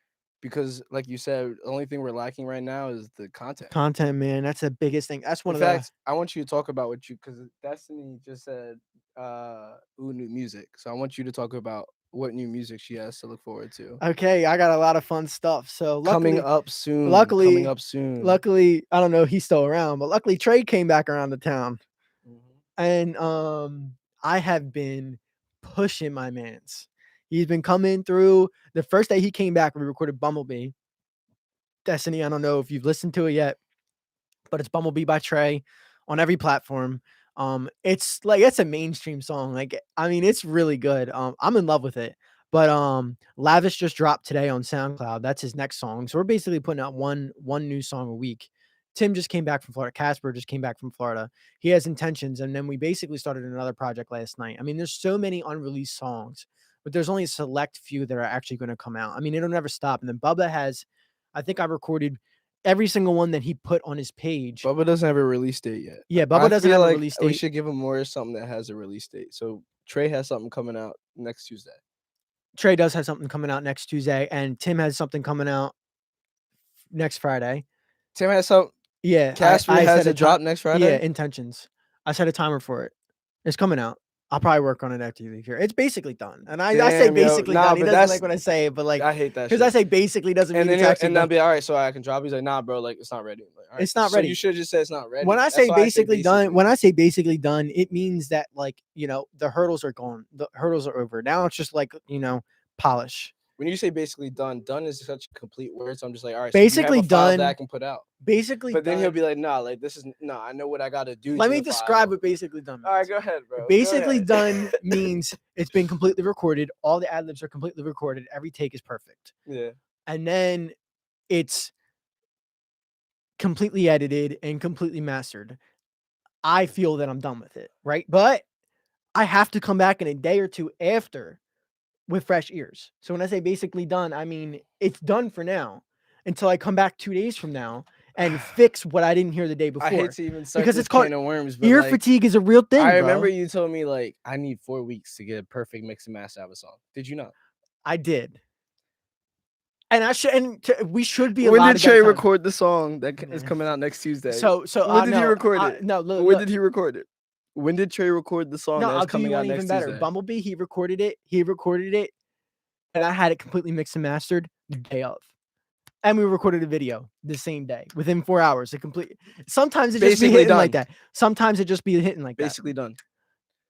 Because like you said, the only thing we're lacking right now is the content. Content, man, that's the biggest thing. That's one In of the fact, I want you to talk about what you because Destiny just said ooh, new music. So I want you to talk about what new music she has to look forward to. Okay, I got a lot of fun stuff. So Coming luckily, up soon. luckily, Coming up soon. luckily, I don't know if he's still around, but luckily Trey came back around the town, Mhm. and I have been pushing my man's. He's been coming through. The first day he came back, we recorded Bumblebee. Destiny, I don't know if you've listened to it yet, but it's Bumblebee by Trey on every platform. It's like, it's a mainstream song. Like, I mean, it's really good. I'm in love with it. But Lavish just dropped today on SoundCloud. That's his next song. So we're basically putting out one new song a week. Tim just came back from Florida. Casper just came back from Florida. He has intentions, and then we basically started another project last night. I mean, there's so many unreleased songs, but there's only a select few that are actually going to come out. I mean, it'll never stop. And then Bubba has, I think I recorded every single one that he put on his page. Bubba doesn't have a release date yet. Yeah, Bubba doesn't feel have a like release we date. should give him more something that has a release date. So Trey has something coming out next Tuesday. Trey does have something coming out next Tuesday, and Tim has something coming out next Friday. Tim has some. Yeah, Casper I has set a drop next Friday. Yeah, intentions. I set a timer for it. It's coming out. I'll probably work on it after you leave here. It's basically done, and I say Damn, yo. basically Nah, done. He but doesn't that's- like when I say it, but like, I hate that because shit. I say basically doesn't And mean then it's actually and I'll done. be all right, so I can drop. He's like, nah, bro, like it's not ready. I'm like, all right. It's not So ready. you should have just said it's not ready. When I That's say why basically done, basically. when I say basically done, it means that, like, the hurdles are gone. The hurdles are over. Now it's just like, polish. When you say basically done is such a complete word. So I'm just like, all right, Basically so you have a file done. that I can put out. Basically But then done. he'll be like, nah, like this is no. I know what I gotta do. Let to me the describe file. what basically done means. All right, go ahead, bro. Basically Go ahead. done means it's been completely recorded. All the ad libs are completely recorded. Every take is perfect. Yeah. And then it's completely edited and completely mastered. I feel that I'm done with it, right? But I have to come back in a day or two after with fresh ears. So when I say basically done, I mean it's done for now until I come back 2 days from now and fix what I didn't hear the day before. I hate to even start because this it's called can of worms, but ear like, fatigue is a real thing. I bro. remember you told me like I need 4 weeks to get a perfect mix and master of a song. Did you not? I did. And we should be. When did Trey record the song that is coming out next Tuesday? So when did he record it? No, look, when did he record it? When did Trey record the song no, that's I'll do coming you out one next even better. Tuesday? Bumblebee, he recorded it, and I had it completely mixed and mastered the day of. And we recorded a video the same day within 4 hours. Sometimes it just be hitting like that. Sometimes it just be hitting like that. Basically done.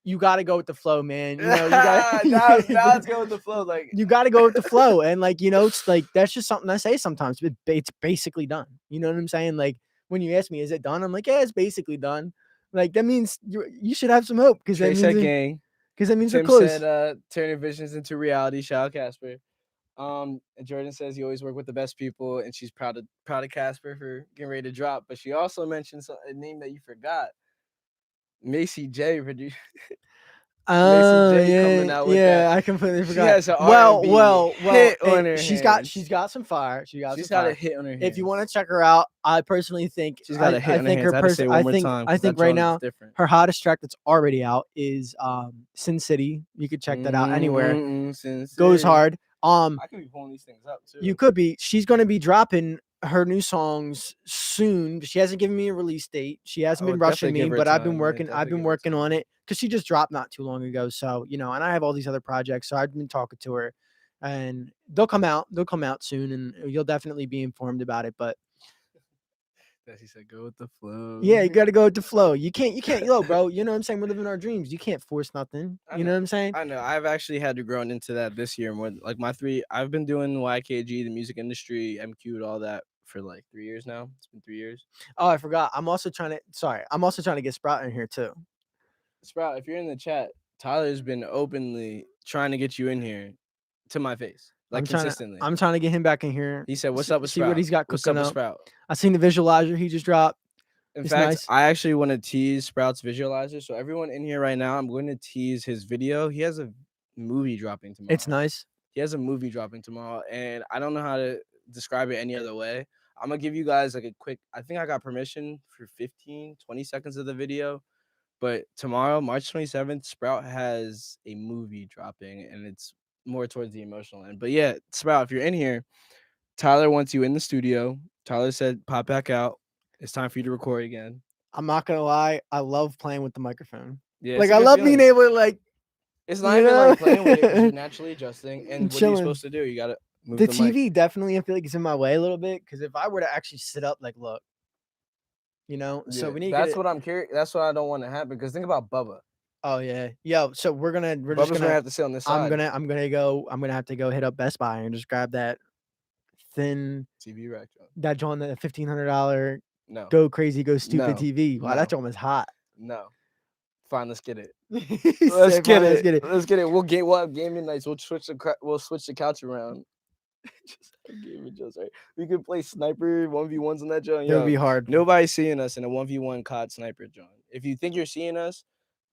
You got to go with the flow, man. You got now let's go with the flow. Like you got to go with the flow, and it's like that's just something I say sometimes. It's basically done. You know what I'm saying? Like when you ask me, is it done? I'm like, yeah, it's basically done. Like that means you should have some hope because that means we're close. Tim said, turn your visions into reality. Shout out Casper. And Jordan says you always work with the best people, and she's proud of Casper for getting ready to drop. But she also mentioned a name that you forgot. Macy J. Macy J coming Yeah, out with that. yeah. I completely She forgot. has an Well, R&B well, well. hit on her She's hands. got some fire. She got She's some got a fire. hit on her hands. If you want to check her out, I personally think She's got a hit I on her think hands. her I had to say person. it one more time. I 'cause think that right joint is now different. her hottest track that's already out is Sin City. You could check that out anywhere. Goes hard. I could be pulling these things up too. You could be. She's going to be dropping her new songs soon. She hasn't given me a release date. She hasn't been rushing me, but I've been working. I've been working on it because she just dropped not too long ago. So and I have all these other projects. So I've been talking to her, and they'll come out. They'll come out soon, and you'll definitely be informed about it. But he said, "Go with the flow." yeah, you got to go with the flow. You can't, bro. You know what I'm saying? We're living our dreams. You can't force nothing. You know what I'm saying? I know. I've actually had to grow into that this year more. Like I've been doing YKG, the music industry, Mcubed, all that for like 3 years now. It's been 3 years. Oh, I forgot. I'm also trying to get Sprout in here too. Sprout, if you're in the chat, Tyler's been openly trying to get you in here to my face. Like consistently. I'm trying to get him back in here. He said, "What's up with Sprout? See what he's got What's cooking up with up. Sprout?" I seen the visualizer he just dropped. In It's fact, nice. I actually want to tease Sprout's visualizer. So everyone in here right now, I'm going to tease his video. He has a movie dropping tomorrow. It's nice. He has a movie dropping tomorrow, and I don't know how to describe it any other way. I'm going to give you guys like a quick, I think I got permission for 15, 20 seconds of the video. But tomorrow, March 27th, Sprout has a movie dropping, and it's more towards the emotional end. But yeah, Sprout, if you're in here, Tyler wants you in the studio. Tyler said, pop back out. It's time for you to record again. I'm not going to lie. I love playing with the microphone. Yeah, like, I love being able to, like, it's not even like playing with it because you're naturally adjusting. And what are you supposed to do? You got to move the TV mic. definitely, I feel like it's in my way a little bit because if I were to actually sit up, like, look, so we need that's what I'm curious. That's what I don't want to happen because think about Bubba. Oh yeah, yo. So we're Bubba's just gonna have to sit on this side. I'm gonna have to go hit up Best Buy and just grab that thin TV rack. That joint, that $1,500 no go crazy, go stupid no. TV. Wow, no. that joint was hot. No, fine. Let's get it. Let's get it. Let's get it. We'll have gaming nights. We'll switch the couch around. Right? We could play sniper 1v1s on that joint. It would be hard. Nobody's seeing us in a 1v1 COD sniper joint. If you think you're seeing us,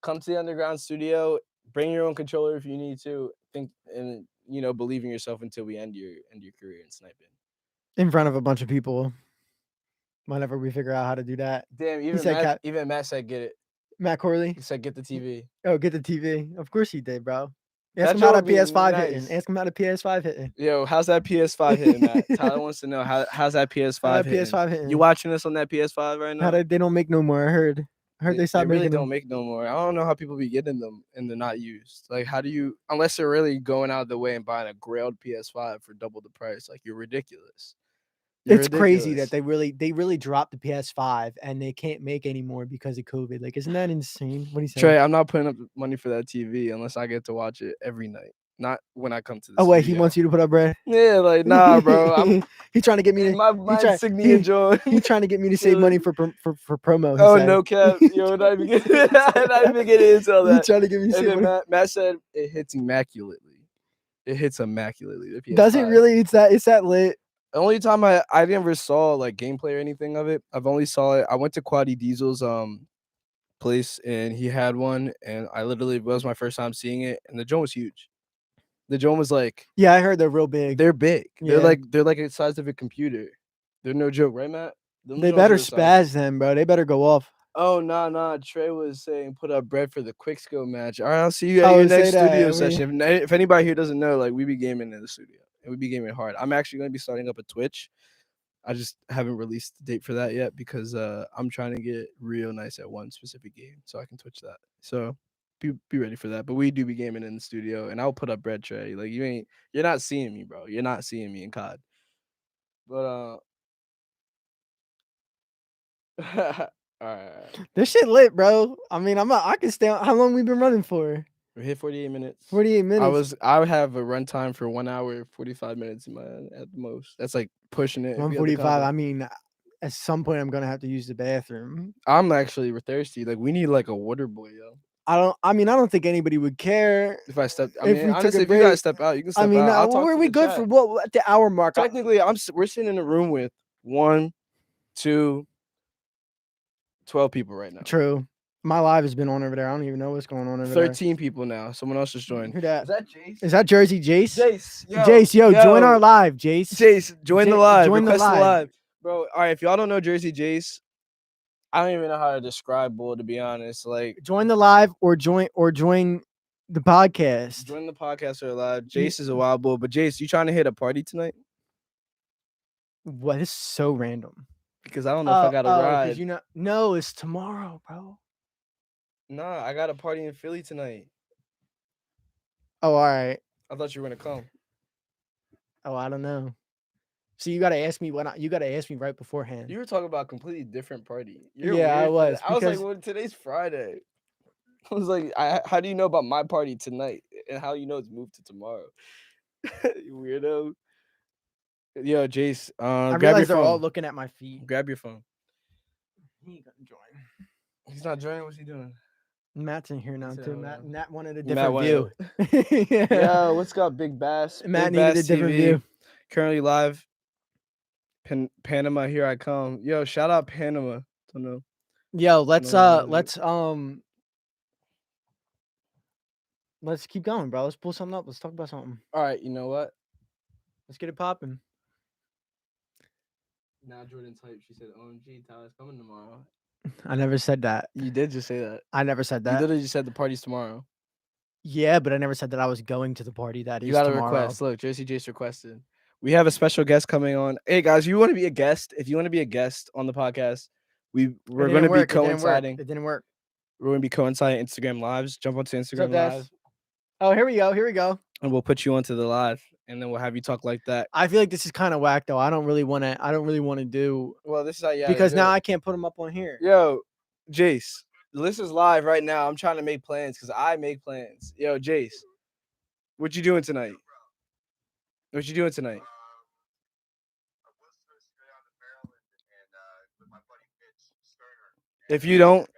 come to the underground studio. Bring your own controller if you need to. Think and believe in yourself until we end your career in sniping. In front of a bunch of people. Whenever we figure out how to do that. Damn, even Matt said get it. Matt Corley? He said get the TV. Oh, get the TV. Of course he did, bro. Ask him how that PS5 hitting. Ask him how the PS5 hitting. Yo, how's that PS5 hitting, Matt? Tyler wants to know how's that PS5 hitting. You watching us on that PS5 right now? They don't make no more. I heard they stopped really making don't make no more. I don't know how people be getting them and they're not used. Like, how do you, unless they're really going out of the way and buying a grailed PS5 for double the price? Like, you're ridiculous. It's crazy that they really dropped the PS5 and they can't make anymore because of COVID. Like, isn't that insane? What do you say? Trey, I'm not putting up money for that TV unless I get to watch it every night. Not when I come to the Oh, wait, he wants you to put up bread? Yeah, like, nah, bro. He's trying to get me to my insignia joint. He's trying to get me to save money for promo. Oh, no cap. Yo, not even getting into all that. He's trying to get me to save money. Matt said it hits immaculately. It hits immaculately. Does it really? It's that lit. The only time I never saw like gameplay or anything of it. I've only saw it. I went to Quaddy Diesel's place and he had one, and it was my first time seeing it, and the joint was huge. The joint was like, yeah, I heard they're real big. They're big. Yeah. They're like the size of a computer. They're no joke, right, Matt? They better spaz them, bro. They better go off. Oh, nah. Trey was saying put up bread for the quickscope match. All right, I'll see you at your next studio session. If anybody here doesn't know, like, we be gaming in the studio. And we be gaming hard. I'm actually going to be starting up a Twitch. I just haven't released the date for that yet because I'm trying to get real nice at one specific game so I can Twitch that. So be ready for that. But we do be gaming in the studio, and I'll put up bread, Trey. Like, you're not seeing me, bro. You're not seeing me in COD. But all right. This shit lit, bro. I mean, I can stay on. How long we been running for? We hit 48 minutes. 48 minutes. I have a runtime for 1 hour 45 minutes in my at the most. That's like pushing it. 145. I mean, at some point I'm gonna have to use the bathroom. I'm actually thirsty. Like, we need like a water boy, yo. I don't think anybody would care if I step. honestly, if you guys step out, you can step out. Were we good for what at the hour mark? Technically, we're sitting in a room with 1, 2, 12 people right now. True. My live has been on over there. I don't even know what's going on over there. 13 people now. Someone else just joined. Who that? Is that Jace? Is that Jersey Jace? Jace, Jace, yo, join our live, Jace. Jace, join the live. Join the Request the live. live. Bro, all right, if y'all don't know Jersey Jace, I don't even know how to describe Bull, to be honest. Like, join the live or join the podcast. Join the podcast or live. Jace is a wild bull, but Jace, you trying to hit a party tonight? What is so random? Because I don't know if I got a ride. No, it's tomorrow, bro. Nah, I got a party in Philly tonight. Oh, all right. I thought you were gonna come. Oh, I don't know. So you gotta ask me you gotta ask me right beforehand. You were talking about a completely different party. I was. I was like, well, today's Friday. I was like, how do you know about my party tonight? And how you know it's moved to tomorrow? You weirdo. Yo, Jace, I grab your realize they're phone. all looking at my feet. Grab your phone. He ain't gonna join. He's not joining. What's he doing? Matt's in here now too. Matt wanted a Matt different view. Yeah. Yo, what's up, Big Bass? Matt Big needed Bass a different TV. view. Currently live. Panama, here I come. Yo, shout out Panama. Don't know. Yo, let's keep going, bro. Let's pull something up. Let's talk about something. All right, you know what? Let's get it popping. Now Jordan typed. She said, "OMG, Tyler's coming tomorrow." I never said that. You did just say that. I never said that. You literally just said the party's tomorrow. Yeah, but I never said that I was going to the party. That is tomorrow. You got a request. Look, Jersey Jace requested. We have a special guest coming on. Hey guys, you want to be a guest? If you want to be a guest on the podcast, we're going to be coinciding. It didn't work. We're going to be coinciding Instagram lives. Jump onto Instagram Live. Oh, here we go. And we'll put you onto the live, and then we'll have you talk like that. I feel like this is kind of whack though. I don't really want to do. Well, this is how you because now I can't put them up on here. Yo, Jace, this is live right now. I'm trying to make plans because I make plans. Yo, Jace, what you doing tonight? What you doing tonight? If you don't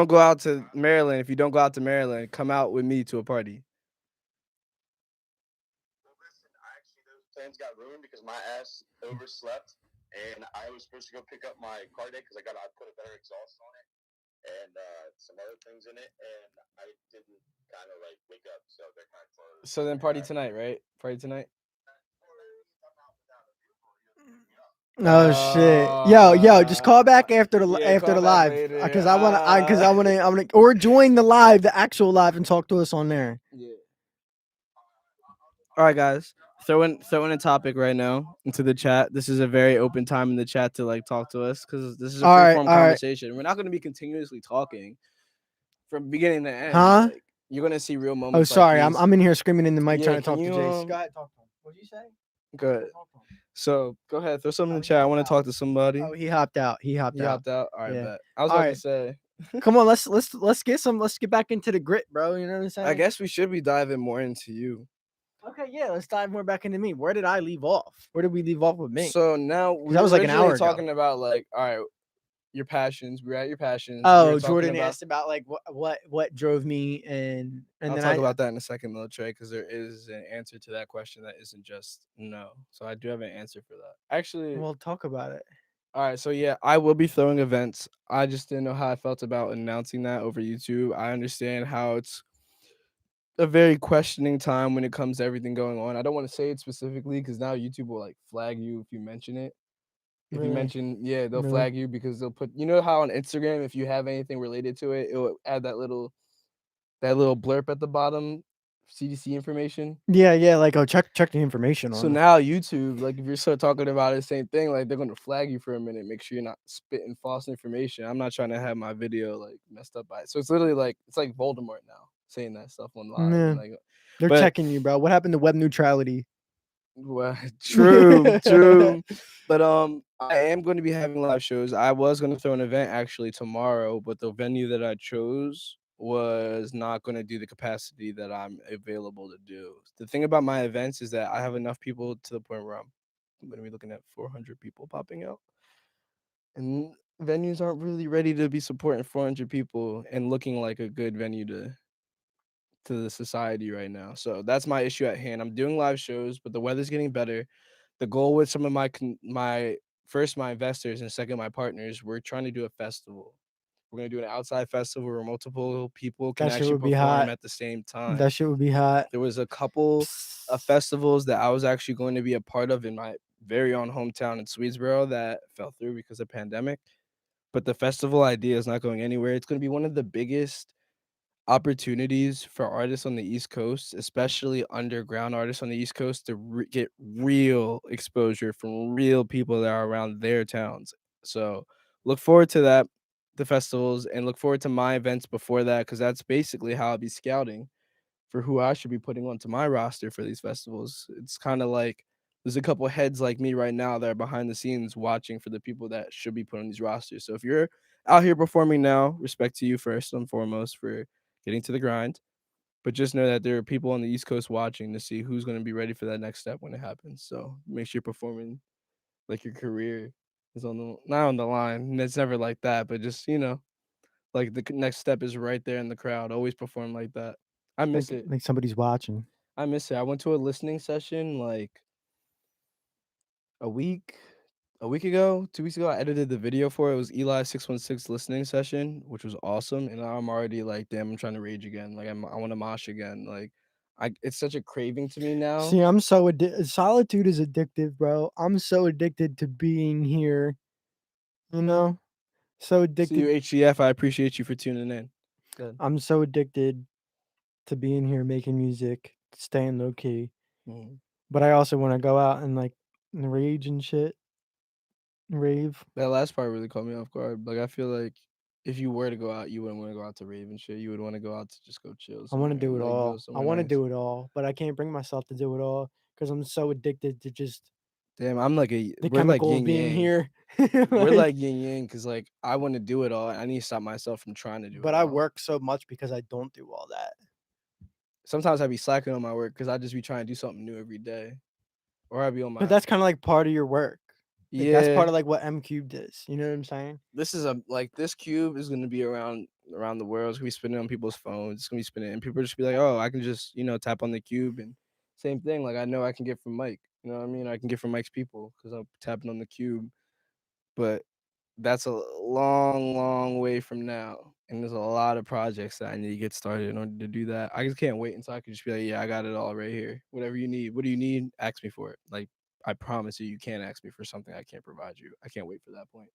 go out to Maryland, come out with me to a party. Well, listen, actually those plans got ruined because my ass overslept, and I was supposed to go pick up my car deck because I put a better exhaust on it and some other things in it, and I didn't kind of like wake up, so they're kind of closed. So then party tonight, right? Party tonight. Oh shit! Yo, just call back after the live because I want or join the live, the actual live, and talk to us on there. Yeah. All right, guys, throw in a topic right now into the chat. This is a very open time in the chat to like talk to us because this is a free form conversation. Right. We're not going to be continuously talking from beginning to end. Huh? Like, you're gonna see real moments. Oh, sorry, I'm in here screaming in the mic trying to talk to Jace. Go ahead, talk to him. What did you say? Good. So go ahead, throw something in the chat. I want to talk to somebody. Oh, he hopped out. He hopped out. All right, bet. I was about to say. Come on, let's get back into the grit, bro. You know what I'm saying? I guess we should be diving more into you. Okay, yeah, let's dive more back into me. Where did I leave off? Where did we leave off with me? So now that was like an hour ago. Talking about like, all right, your passions. We're at your passions. Oh, Jordan asked about like what drove me, and I'll talk about that in a second, though, Trey, because there is an answer to that question that isn't just no. So I do have an answer for that. Actually, we'll talk about it. All right, so yeah, I will be throwing events. I just didn't know how I felt about announcing that over YouTube. I understand how it's a very questioning time when it comes to everything going on. I don't want to say it specifically because now YouTube will like flag you if you mention it. If you mention, they'll flag you because they'll put, you know how on Instagram, if you have anything related to it, it'll add that little blurb at the bottom, CDC information. Yeah, like check the information on. So now YouTube, like if you're still talking about the same thing, like they're gonna flag you for a minute, make sure you're not spitting false information. I'm not trying to have my video like messed up by it. So it's literally like it's like Voldemort now saying that stuff on live. Yeah. Like, they're checking you, bro. What happened to web neutrality? Well, true. But I am going to be having live shows. I was going to throw an event actually tomorrow, but the venue that I chose was not going to do the capacity that I'm available to do. The thing about my events is that I have enough people to the point where I'm going to be looking at 400 people popping out. And venues aren't really ready to be supporting 400 people and looking like a good venue to the society right now. So that's my issue at hand. I'm doing live shows, but the weather's getting better. The goal with some of my first my investors and second my partners, we're trying to do a festival. We're gonna do an outside festival where multiple people can That shit actually would be perform hot. at the same That time. shit would be hot. There was a couple of festivals that I was actually going to be a part of in my very own hometown in Swedesboro that fell through because of pandemic. But the festival idea is not going anywhere. It's going to be one of the biggest opportunities for artists on the East Coast, especially underground artists on the East Coast, to get real exposure from real people that are around their towns. So look forward to that, the festivals, and look forward to my events before that, because that's basically how I'll be scouting for who I should be putting onto my roster for these festivals. It's kind of like there's a couple heads like me right now that are behind the scenes watching for the people that should be put on these rosters. So if you're out here performing now, respect to you first and foremost for getting to the grind. But just know that there are people on the East Coast watching to see who's going to be ready for that next step when it happens. So make sure you're performing like your career is on the not on the line. And it's never like that, but just like the next step is right there in the crowd. Always perform like that. I miss it. Like somebody's watching. I miss it. I went to a listening session like a week, a week ago, 2 weeks ago. I edited the video for it. It was Eli 616 listening session, which was awesome. And I'm already like, damn, I'm trying to rage again. Like I want to mosh again. Like it's such a craving to me now. See, I'm so solitude is addictive, bro. I'm so addicted to being here. You know, so See addicted. you, HGF. I appreciate you for tuning in. Good. I'm so addicted to being here, making music, staying low key. Mhm. But I also want to go out and like rage and shit, rave. That last part really caught me off guard. Like I feel like if you were to go out, you wouldn't want to go out to rave and shit. You would want to go out to just go chill I want to somewhere. do it Like go all. I somewhere want to nice. do it all, but I can't bring myself to do it all because I'm so addicted to just Damn, I'm like the we're like chemicals yin being yang. here. We're like yin yang because like I want to do it all. I need to stop myself from trying to do but it I all. work so much because I don't do all that. Sometimes I be slacking on my work because I just be trying to do something new every day, or I be on But my that's kind of like part of your work. Like, that's yeah. part of like what Mcubed is. You know what I'm saying? This is a like this cube is gonna be around the world. It's gonna be spinning on people's phones. It's gonna be spinning, and people just be like, oh, I can just tap on the cube and same thing. Like I know I can get from Mike. You know what I mean? I can get from Mike's people because I'm tapping on the cube, but that's a long, long way from now. And there's a lot of projects that I need to get started in order to do that. I just can't wait until I can just be like, yeah, I got it all right here. Whatever you need. What do you need? Ask me for it. Like, I promise you, you can't ask me for something I can't provide you. I can't wait for that point.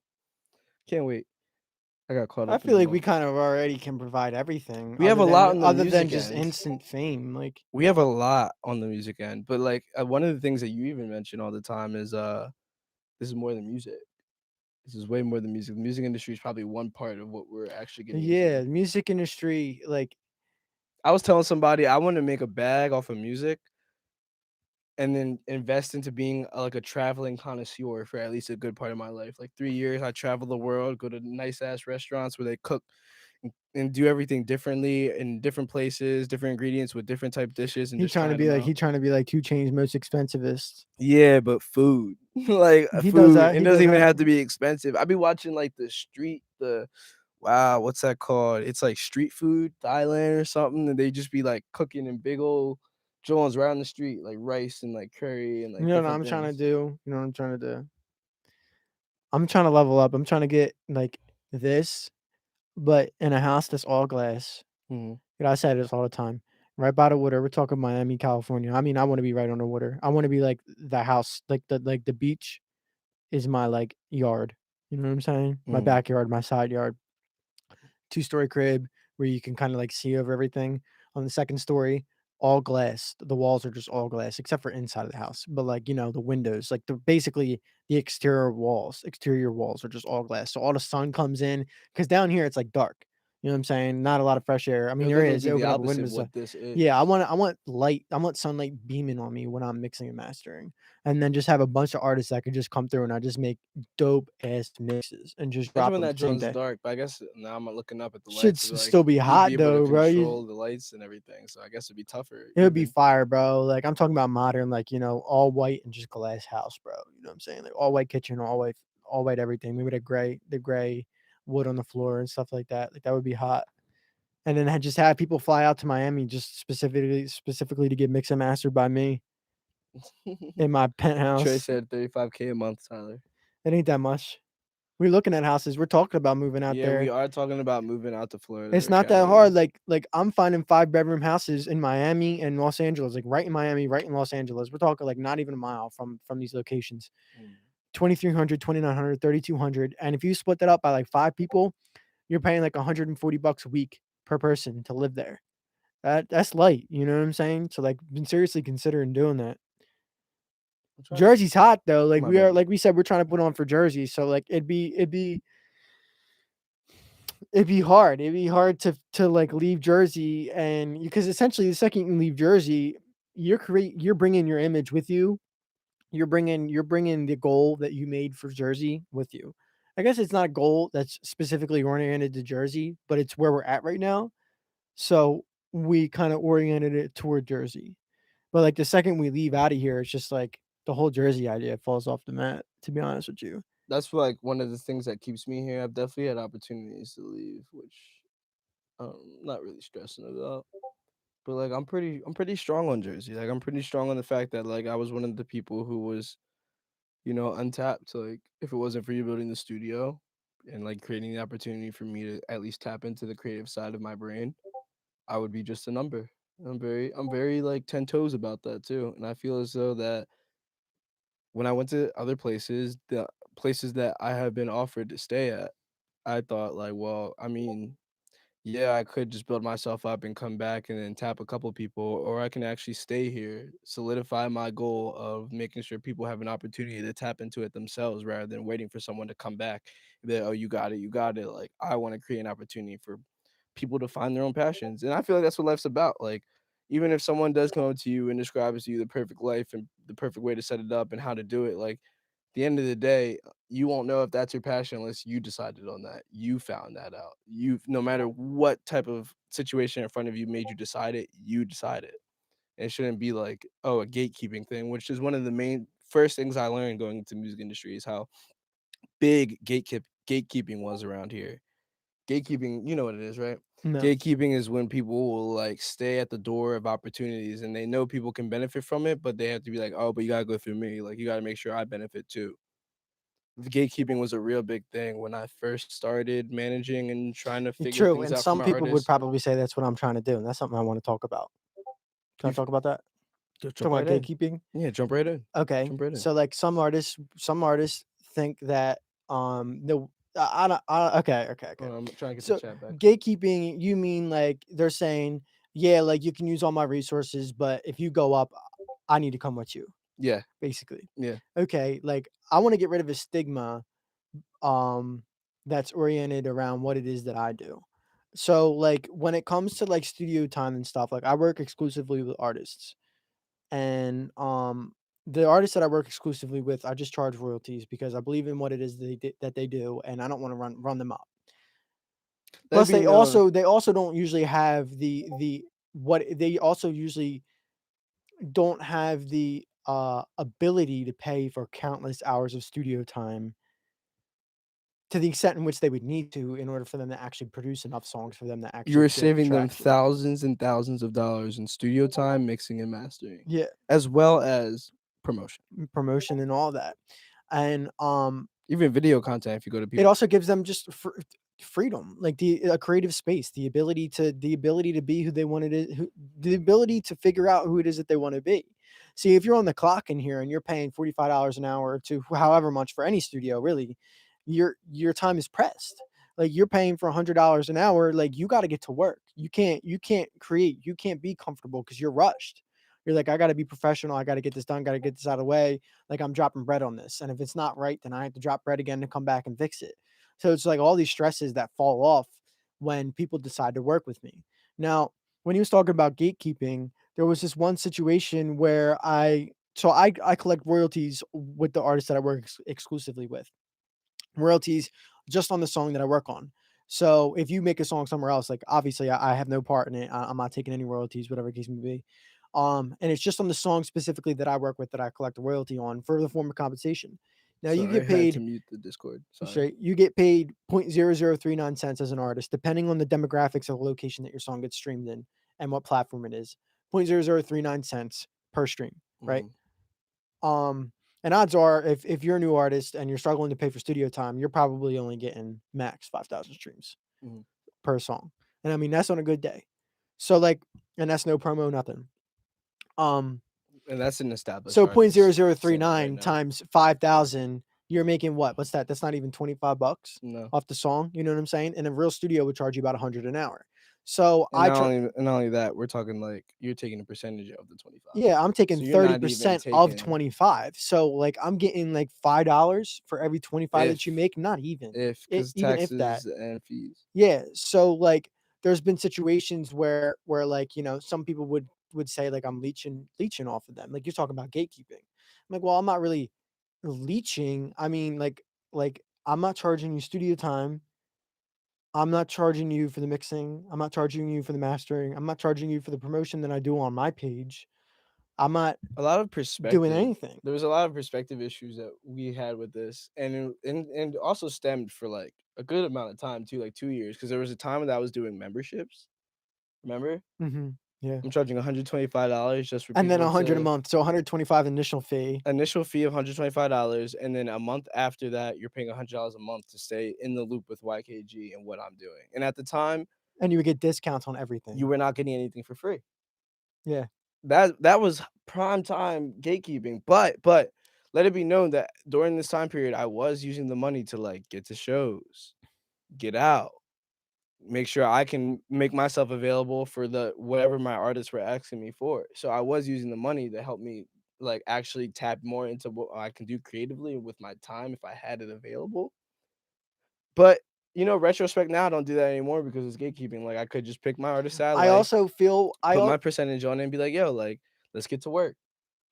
Can't wait. I got caught I up in feel the like we moment. kind of already can provide everything. We have a other lot than on the other than music just end. instant fame. Like We have a lot on the music end. But like one of the things that you even mention all the time is this is more than music. This is way more than music. The music industry is probably one part of what we're actually getting yeah, into. music industry. Like I was telling somebody I want to make a bag off of music and then invest into being like a traveling connoisseur for at least a good part of my life. Like 3 years, I travel the world, go to nice ass restaurants where they cook and do everything differently in different places, different ingredients with different type dishes, and he just trying to trying be them like out. 2 Chainz most expensivest. Yeah, but food, like He does food, that. it He doesn't does even that. have to be expensive. I be watching like wow, what's that called? It's like street food, Thailand or something, and they just be like cooking in big old joints right on the street, like rice and like curry and You like know what different I'm trying to things. do? You know what I'm trying to do? I'm trying to level up. I'm trying to get like this, but in a house that's all glass. Hmm. I say this all the time. Right by the water. We're talking Miami, California. I mean, I want to be right on the water. I want to be like the house, like the beach is my like yard. You know what I'm saying? My Hmm. backyard, my side yard. 2-story crib where you can kind of like see over everything. On the second story, all glass. The walls are just all glass, except for inside of the house. But like, the windows, like the basically the exterior walls are just all glass. So all the sun comes in because down here it's like dark. You know what I'm saying? Not a lot of fresh air. I mean, It'll there literally is. be They the open up a opposite window. of what this is. Yeah, I want light. I want sunlight beaming on me when I'm mixing and mastering, and then just have a bunch of artists that can just come through and I just make dope ass mixes and just Especially drop when them that same joint's day. dark. But I guess now I'm looking up at the Should lights. It's like still be you'd be hot able to though, bro. control the lights and everything. So I guess it'd be tougher. It would be Even. fire, bro. Like I'm talking about modern, like all white and just glass house, bro. You know what I'm saying? Like all white kitchen, all white everything. Maybe the gray wood on the floor and stuff like that. Like that would be hot. And then just have people fly out to Miami just specifically to get mixed and mastered by me in my Trey penthouse. said 35K a month, Tyler. It ain't that much. We're looking at houses. We're talking about moving out Yeah, we there. are talking about moving out to Florida. It's or not that Cali. hard. Like I'm finding 5-bedroom houses in Miami and Los Angeles, like right in Miami, right in Los Angeles. We're talking like not even a mile from these locations. Mm. 2,300, 2,900, 3,200. And if you split that up by like 5 people, you're paying like $140 a week per person to live there. That's light, you know what I'm saying? So like been seriously considering doing that. I'm trying to- Jersey's hot though. Like My we are bad. like we said, we're trying to put on for Jersey. So like it'd be hard. It'd be hard to like leave Jersey and because essentially the second you leave Jersey, you're bringing your image with you. You're bringing the goal that you made for Jersey with you. I guess it's not a goal that's specifically oriented to Jersey, but it's where we're at right now. So we kind of oriented it toward Jersey. But like the second we leave out of here, it's just like the whole Jersey idea falls off the mat, to be honest with you. That's like one of the things that keeps me here. I've definitely had opportunities to leave, which I'm not really stressing about. But like I'm pretty strong on Jersey. Like I'm pretty strong on the fact that like I was one of the people who was, untapped. Like if it wasn't for you building the studio and like creating the opportunity for me to at least tap into the creative side of my brain, I would be just a number. I'm very like 10 toes about that too. And I feel as though that when I went to other places, the places that I have been offered to stay at, I thought like, well, I mean, yeah, I could just build myself up and come back and then tap a couple people, or I can actually stay here, solidify my goal of making sure people have an opportunity to tap into it themselves rather than waiting for someone to come back and be like, oh, you got it, you got it. Like, I want to create an opportunity for people to find their own passions. And I feel like that's what life's about. Like, even if someone does come up to you and describes to you the perfect life and the perfect way to set it up and how to do it, like, the end of the day, you won't know if that's your passion unless you decided on that. You found that out. You, no matter what type of situation in front of you made you decide it, you decided. And it shouldn't be like, oh, a gatekeeping thing, which is one of the main first things I learned going into the music industry is how big gatekeeping was around here. Gatekeeping, you know what it is, right? No. Gatekeeping is when people will like stay at the door of opportunities and they know people can benefit from it, but they have to be like, oh, but you gotta go through me. Like you gotta make sure I benefit too. The gatekeeping was a real big thing when I first started managing and trying to figure True. things And out for some my people would artists. probably say that's what I'm trying to do. And that's something I want to talk about. Can I You've talk about that? jump Talk about right in. gatekeeping. Yeah, jump right in. Okay. Jump right in. So like some artists think that the I don't okay. I'm trying to get the So chat back. gatekeeping, you mean like they're saying, yeah, like you can use all my resources, but if you go up, I need to come with you, Yeah, basically. yeah. Okay, like I want to get rid of a stigma um that's oriented around what it is that I do. So like when it comes to like studio time and stuff, like I work exclusively with artists and the artists that I work exclusively with, I just charge royalties because I believe in what it is that they do, and I don't want to run them up. Let it Plus, be they known. also don't usually have the what they also usually don't have the ability to pay for countless hours of studio time to the extent in which they would need to in order for them to actually produce enough songs for them to actually You're get saving them traction. thousands and thousands of dollars in studio time, mixing and mastering, Yeah, as well as promotion. promotion and all that, and Even video content if you go to it people. also gives them just freedom, like a creative space, the ability to be who they wanted to, the ability to figure out who it is that they want to be. See, if you're on the clock in here and you're paying $45 an hour to however much for any studio, really, your time is pressed. Like you're paying for $100 an hour, like you got to get to work. You can't create, you can't be comfortable because you're rushed. You're like, I got to be professional. I got to get this done. Got to get this out of the way. Like I'm dropping bread on this. And if it's not right, then I have to drop bread again to come back and fix it. So it's like all these stresses that fall off when people decide to work with me. Now, when he was talking about gatekeeping, there was this one situation where I collect royalties with the artists that I work exclusively with. Royalties just on the song that I work on. So if you make a song somewhere else, like obviously I have no part in it. I'm not taking any royalties, whatever the case may be. And it's just on the song specifically that I work with that I collect a royalty on for the form of compensation. Now you Sorry, get I had to paid mute the Discord. Sorry. straight. You get paid 0.0039 cents as an artist, depending on the demographics of the location that your song gets streamed in and what platform it is. 0.0039 cents per stream, right? Mhm. Um, And odds are, if you're a new artist and you're struggling to pay for studio time, you're probably only getting max 5,000 streams Mhm. per song. And I mean, that's on a good day. So like, and that's no promo, nothing. Um, And that's an established so point zero artist zero three saying it right nine now. times 5,000, you're making what? What's that? That's not even $25 No. off the song. You know what I'm saying? And a real studio would charge you about 100 an hour. So And not only that, we're talking like you're taking a percentage of the 25. yeah, I'm taking So you're not even 30% of taking 25. So like I'm getting like $5 for every 25 that you if make, not even. because Even if that. taxes and fees. Yeah. So like there's been situations where like, you know, some people would say like I'm leeching off of them. Like you're talking about gatekeeping. I'm like, well, I'm not really leeching. I mean, like I'm not charging you studio time. I'm not charging you for the mixing. I'm not charging you for the mastering. I'm not charging you for the promotion that I do on my page. I'm not A lot of doing perspective. anything. There was a lot of perspective issues that we had with this, and also stemmed for like a good amount of time too, like 2 years, because there was a time that I was doing memberships. Remember, Yeah. I'm charging $125 just for And then people 100 a to month. So 125 initial fee. initial fee of $125, and then a month after that, you're paying $100 a month to stay in the loop with YKG and what I'm doing. And at the time, And you would get discounts on everything. you were not getting anything for free. Yeah. That was prime time gatekeeping. But let it be known that during this time period, I was using the money to like get to shows, get out, make sure I can make myself available for the whatever my artists were asking me for. So I was using the money to help me like actually tap more into what I can do creatively with my time if I had it available. But you know, retrospect now, I don't do that anymore because it's gatekeeping. Like I could just pick my artist I I like, also feel put my percentage on it and be like, yo, like, let's get to work.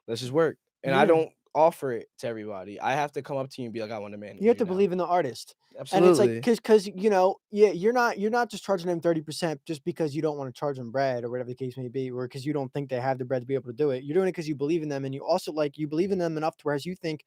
Let's just work. And I yeah. don't offer it to everybody. I have to come up to you and be like, I want to manage You have to now. believe in the artist. And it's like Absolutely. because you know, yeah, you're not just charging them 30% just because you don't want to charge them bread or whatever the case may be, or because you don't think they have the bread to be able to do it. You're doing it because you believe in them, and you also like you believe in them enough to whereas you think,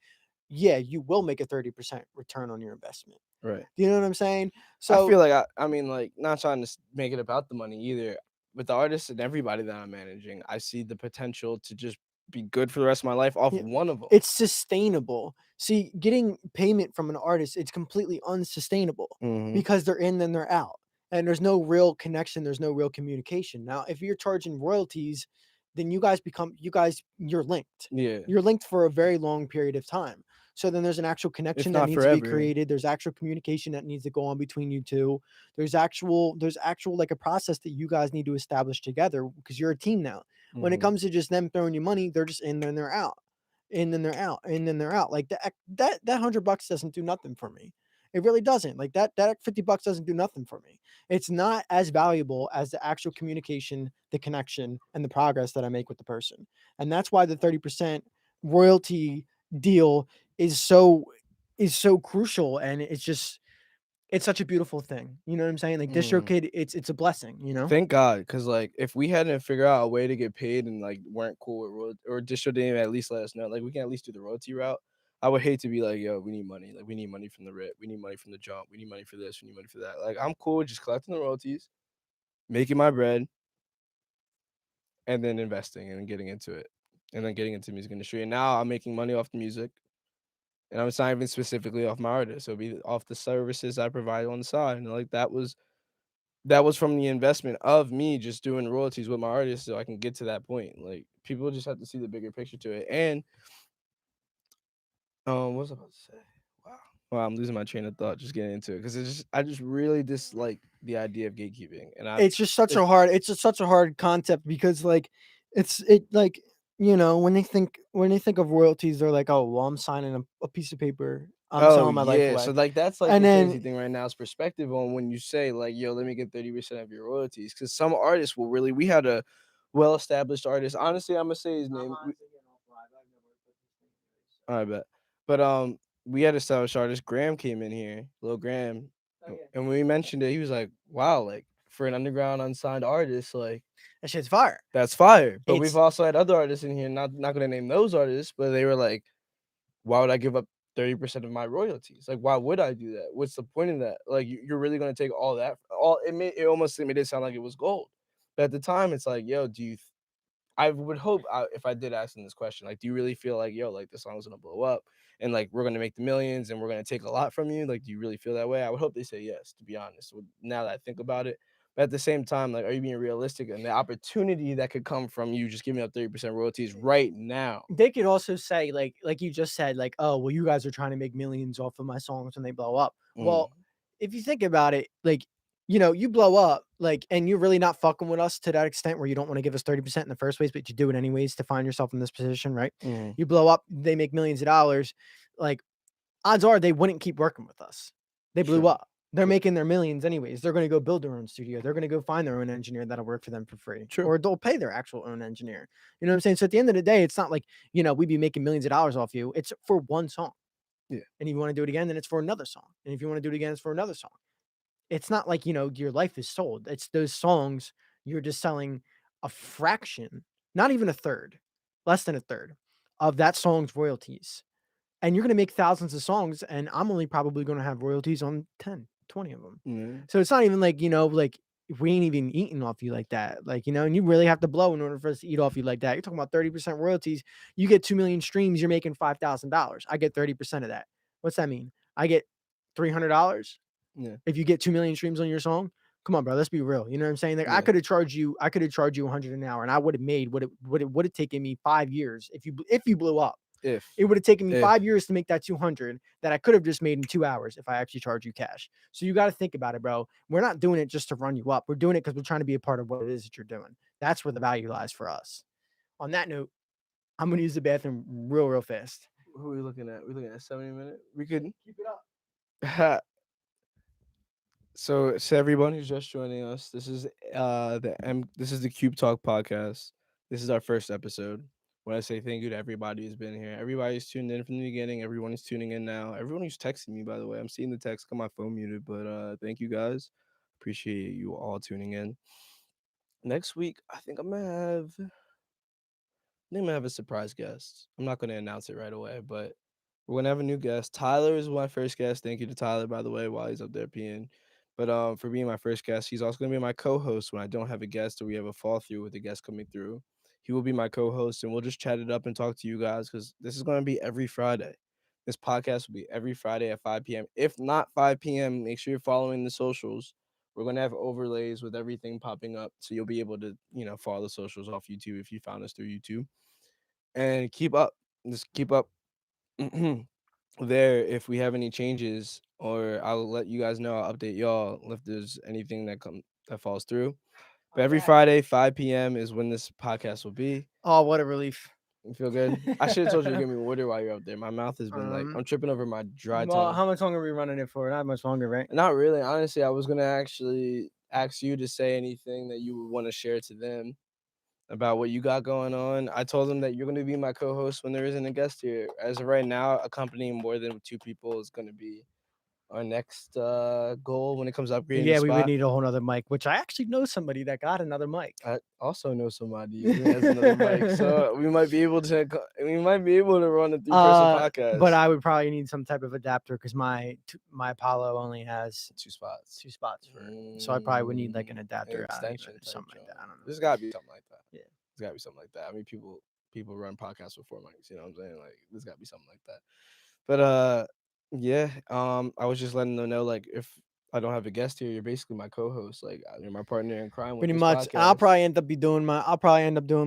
yeah, you will make a 30% return on your investment. Right. Do you know what I'm saying? I So feel like I mean, like, not trying to make it about the money either. With the artists and everybody that I'm managing, I see the potential to just be good for the rest of my life off yeah, one of them. it's sustainable. See, getting payment from an artist, it's completely unsustainable Mm-hmm. because they're in, then they're out. And there's no real connection, there's no real communication. Now, if you're charging royalties, then you're linked. Yeah. You're linked for a very long period of time. So then there's an actual connection that not needs to be forever. created. There's actual communication that needs to go on between you two. There's actual like a process that you guys need to establish together because you're a team now. When it Mhm. comes to just them throwing you money, they're just in, then they're out. And then they're out, and then they're out. Like that $100 doesn't do nothing for me. It really doesn't. Like that $50 doesn't do nothing for me. It's not as valuable as the actual communication, the connection, and the progress that I make with the person. And that's why the 30% royalty deal is so crucial. And it's such a beautiful thing. You know what I'm saying? Like this your Mhm. kid, it's a blessing, you know? Thank God, because like if we hadn't figured out a way to get paid and like weren't cool with royalty, or Distro didn't even at least let us know, like we can at least do the royalty route. I would hate to be like, yo, we need money. Like we need money from the rip. We need money from the jump. We need money for this. We need money for that. Like I'm cool with just collecting the royalties, making my bread, and then investing and getting into it, and then getting into the music industry. And now I'm making money off the music, and I'm not even specifically off my artist. So be off the services I provide on the side. And like that was from the investment of me just doing royalties with my artists so I can get to that point. Like people just have to see the bigger picture to it. And what was I about to say? Wow. Wow, I'm losing my train of thought just getting into it because I just really dislike the idea of gatekeeping. And It's just such it's a hard such a hard concept because like it like you know when they think of royalties they're like, oh well, I'm signing a piece of paper, I'm oh selling my life yeah. away. So like that's like And the crazy then thing right now is perspective on when you say like, yo, let me get 30% of your royalties. Cause some artists will really we had a well established artist. Honestly, I'm gonna say his name. I bet. But we had a established artist. Graham came in here, Lil Graham, and when we mentioned it, he was like, "Wow, like for an underground unsigned artist, like that shit's fire. that's fire." But we've It's also had other artists in here, not gonna name those artists, but they were like, "Why would I give up 30% of my royalties? Like, why would I do that? What's the point of that? Like, you're really gonna take all that? All it almost made it sound like it was gold." But at the time, it's like, yo, I would hope if I did ask them this question, like, do you really feel like, yo, like, the song's gonna blow up and like we're gonna make the millions and we're gonna take a lot from you? Like, do you really feel that way? I would hope they say yes, to be honest. Now that I think about it, but at the same time, like, are you being realistic? And the opportunity that could come from you just giving up 30% royalties right now. They could also say like you just said, like, oh well, you guys are trying to make millions off of my songs when they blow up. Well, if you think about it, like, you blow up, like, and you're really not fucking with us to that extent where you don't want to give us 30% in the first place, but you do it anyways to find yourself in this position, right? You blow up, they make millions of dollars, like, odds are they wouldn't keep working with us. They blew up. They're making their millions anyways. They're going to go build their own studio. They're going to go find their own engineer that'll work for them for free. Or they'll pay their actual own engineer. You know what I'm saying? So at the end of the day, it's not like, we'd be making millions of dollars off you. It's for one song. Yeah. And if you want to do it again, then it's for another song. And if you want to do it again, it's for another song. It's not like, your life is sold. It's those songs, you're just selling a fraction, not even a third, less than a third of that song's royalties. And you're going to make thousands of songs, and I'm only probably going to have royalties on 10, 20 of them. So it's not even like, like, we ain't even eating off you like that. Like, and you really have to blow in order for us to eat off you like that. You're talking about 30% royalties. You get 2 million streams, you're making $5,000. I get 30% of that. What's that mean? I get $300. Yeah. If you get 2 million streams on your song, come on, bro. Let's be real. You know what I'm saying? Like, I could have charged you 100 an hour, and I would have made what it would have taken me 5 years if you blew up. It would have taken me 5 years to make that 200 that I could have just made in 2 hours if I actually charge you cash. So you got to think about it, bro. We're not doing it just to run you up. We're doing it because we're trying to be a part of what it is that you're doing. That's where the value lies for us. On that note, I'm going to use the bathroom real fast. Who are we looking at? We're looking at 70 minutes. We could keep it up. So everyone who's just joining us, this is the Mcubed Talk podcast. This is our first episode. When I say thank you to everybody who's been here, everybody's tuned in from the beginning. Everyone is tuning in now. Everyone who's texting me, by the way, I'm seeing the text. Got my phone muted, but thank you guys. Appreciate you all tuning in. Next week, I think I'm gonna have a surprise guest. I'm not gonna announce it right away, but we're gonna have a new guest. Tyler is my first guest. Thank you to Tyler, by the way, while he's up there peeing. But for being my first guest, he's also gonna be my co-host when I don't have a guest or we have a fall through with a guest coming through. He will be my co-host, and we'll just chat it up and talk to you guys because this is gonna be every Friday. This podcast will be every Friday at 5 p.m. If not 5 p.m., make sure you're following the socials. We're gonna have overlays with everything popping up, so you'll be able to, follow the socials off YouTube if you found us through YouTube. And keep up. Just keep up there if we have any changes, or I'll let you guys know. I'll update y'all if there's anything that falls through. But every Friday, 5 p.m. is when this podcast will be. Oh, what a relief. You feel good? I should have told you to give me water while you're up there. My mouth has been I'm tripping over my dry tongue. How much longer are we running it for? Not much longer, right? Not really. Honestly, I was going to actually ask you to say anything that you would want to share to them about what you got going on. I told them that you're going to be my co-host when there isn't a guest here. As of right now, accompanying more than 2 people is going to be our next goal when it comes to upgrading. Yeah, we would need a whole other mic, which I actually know somebody that got another mic. I also know somebody who has another mic, so we might be able to run a 3-person podcast. But I would probably need some type of adapter because my Apollo only has 2 spots. 2 spots for it. So I probably would need like an adapter, extension, something like that. I don't know. There's got to be something like that. Yeah, there's got to be something like that. I mean, people run podcasts with 4 mics. You know what I'm saying? Like, there's got to be something like that. But yeah. I was just letting them know, like, if I don't have a guest here, you're basically my co-host. Like, you're my partner in crime. Pretty much. Podcast. I'll probably end up doing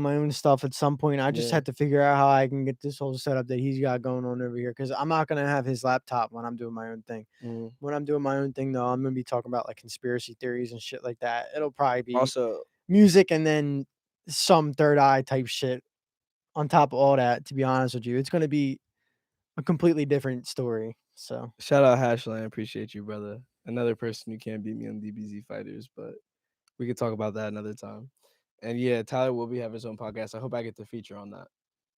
my own stuff at some point. I just had to figure out how I can get this whole setup that he's got going on over here because I'm not gonna have his laptop when I'm doing my own thing. When I'm doing my own thing, though, I'm gonna be talking about like conspiracy theories and shit like that. It'll probably be also music and then some third eye type shit on top of all that. To be honest with you, it's gonna be a completely different story. So shout out Hashline, appreciate you, brother. Another person who can't beat me on DBZ Fighters, but we could talk about that another time. And yeah, Tyler will have his own podcast. I hope I get to feature on that.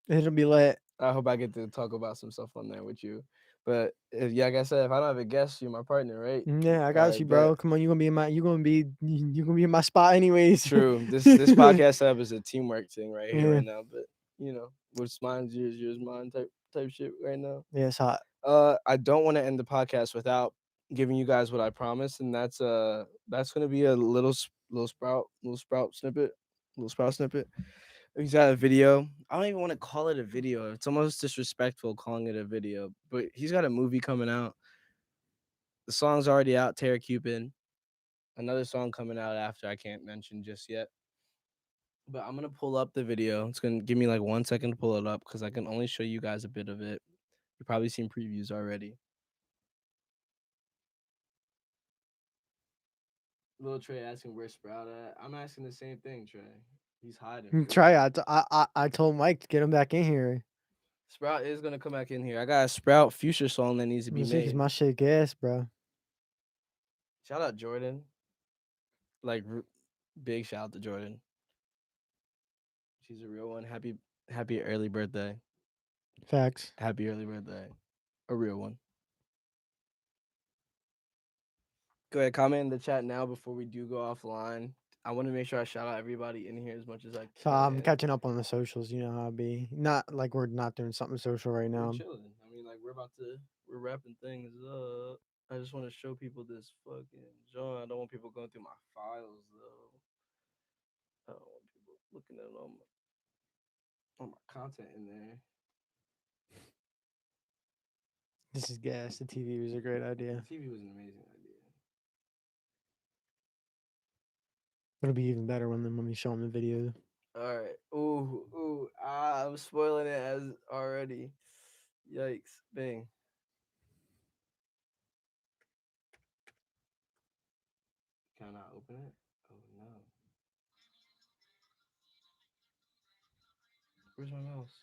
It'll be lit. I hope I get to talk about some stuff on there with you. But like I said, if I don't have a guest, you're my partner, right? Yeah, I got you, bro. Come on, you're gonna be in my spot anyways. True. This podcast setup is a teamwork thing right here right now. But what's mine's yours mine type shit right now. Yeah, it's hot. I don't want to end the podcast without giving you guys what I promised, and that's gonna be a little sprout snippet. He's got a video. I don't even want to call it a video. It's almost disrespectful calling it a video. But he's got a movie coming out. The song's already out, Terra Cupid. Another song coming out after I can't mention just yet. But I'm gonna pull up the video. It's gonna give me like 1 second to pull it up because I can only show you guys a bit of it. You've probably seen previews already. Little Trey asking where's Sprout at. I'm asking the same thing, Trey. He's hiding. for Try. real. I told Mike to get him back in here. Sprout is gonna come back in here. I got a Sprout Future song that needs to be Cause made. my shit gas, bro. Shout out Jordan. Like big shout out to Jordan. She's a real one. Happy early birthday. Facts. Happy early birthday. A real one. Go ahead, comment in the chat now before we do go offline. I want to make sure I shout out everybody in here as much as I can. So I'm catching up on the socials. You know how it be. Not like we're not doing something social right We're now. chilling. I mean, like we're wrapping things up. I just want to show people this fucking joint. I don't want people going through my files though. I don't want people looking at all my content in there. This is gas. The TV was a great idea. The TV was an amazing idea. It'll be even better when we show them the video. All right. Ooh. I'm spoiling it as already. Yikes. Bang. Can I not open it? Oh no. Where's my mouse?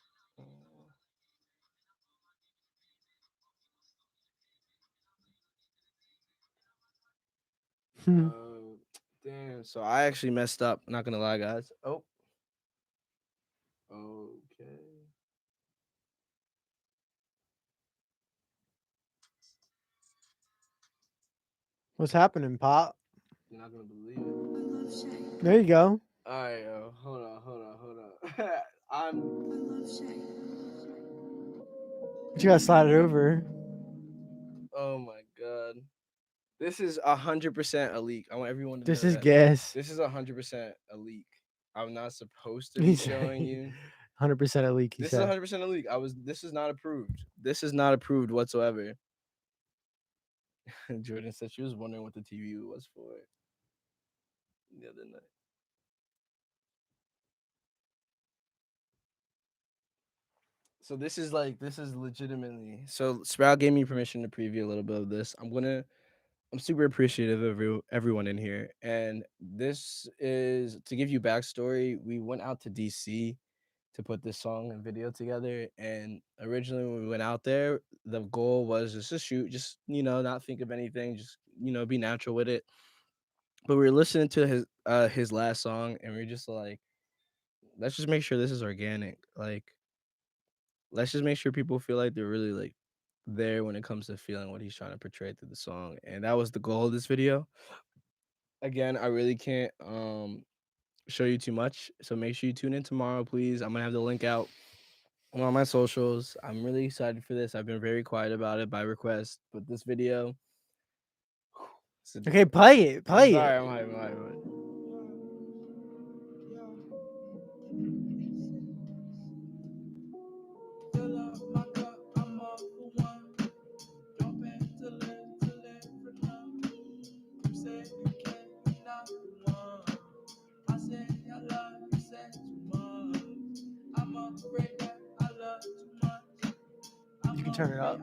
Oh. Damn. So I actually messed up. Not gonna lie, guys. Oh. Okay. What's happening, Pop? You're not gonna believe it. There you go. All right, yo. Hold on. You gotta slide it over. Oh my god. This is 100% a leak. I want everyone to This know is that. gas. This is 100% a leak. I'm not supposed to be showing you. 100% a leak. This is 100% a leak. This is not approved. This is not approved whatsoever. Jordan said she was wondering what the TV was for the other night. So this is legitimately. So Sprout gave me permission to preview a little bit of this. I'm super appreciative of everyone in here. And this is to give you backstory. We went out to DC to put this song and video together. And originally when we went out there, the goal was just to shoot, just, not think of anything, just, be natural with it. But we were listening to his last song and we are just like, let's just make sure this is organic. Like, let's just make sure people feel like they're really like there when it comes to feeling what he's trying to portray through the song. And that was the goal of this video. Again, I really can't show you too much. So make sure you tune in tomorrow, please. I'm gonna have the link out on all my socials. I'm really excited for this. I've been very quiet about it by request, but this video. Okay, play it. I'm sorry, I'm hyped. You can turn it up.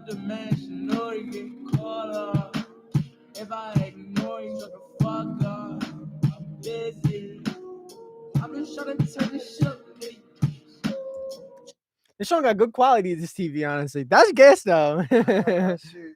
Dimension, know to get caught up. If I ignore you, shut the fuck up. I'm busy. I'm just trying to turn this shit up. This song got good quality. This TV, honestly, that's gas though. Shoot.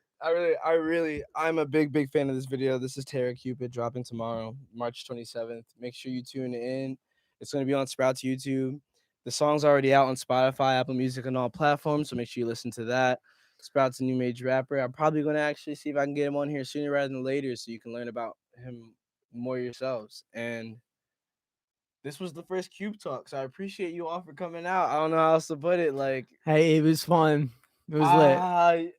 I'm a big fan of this video. This is Terra Cupid dropping tomorrow, March 27th. Make sure you tune in. It's going to be on Sprout's YouTube. The song's already out on Spotify, Apple Music, and all platforms, so make sure you listen to that. Sprout's a new major rapper. I'm probably going to actually see if I can get him on here sooner rather than later so you can learn about him more yourselves. And this was the first Cube Talk, so I appreciate you all for coming out. I don't know how else to put it. Like, hey, it was fun. It was lit.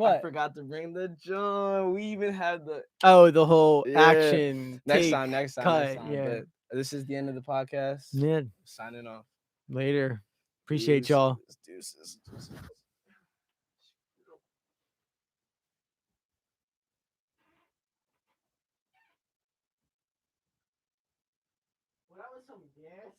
I forgot to bring the joint. We even had the Oh, the whole Yeah. action. next take, time, next time, cut. next time. Yeah. But this is the end of the podcast. Yeah. Signing off. Later. Appreciate y'all. Deuces. Well, that was some gas.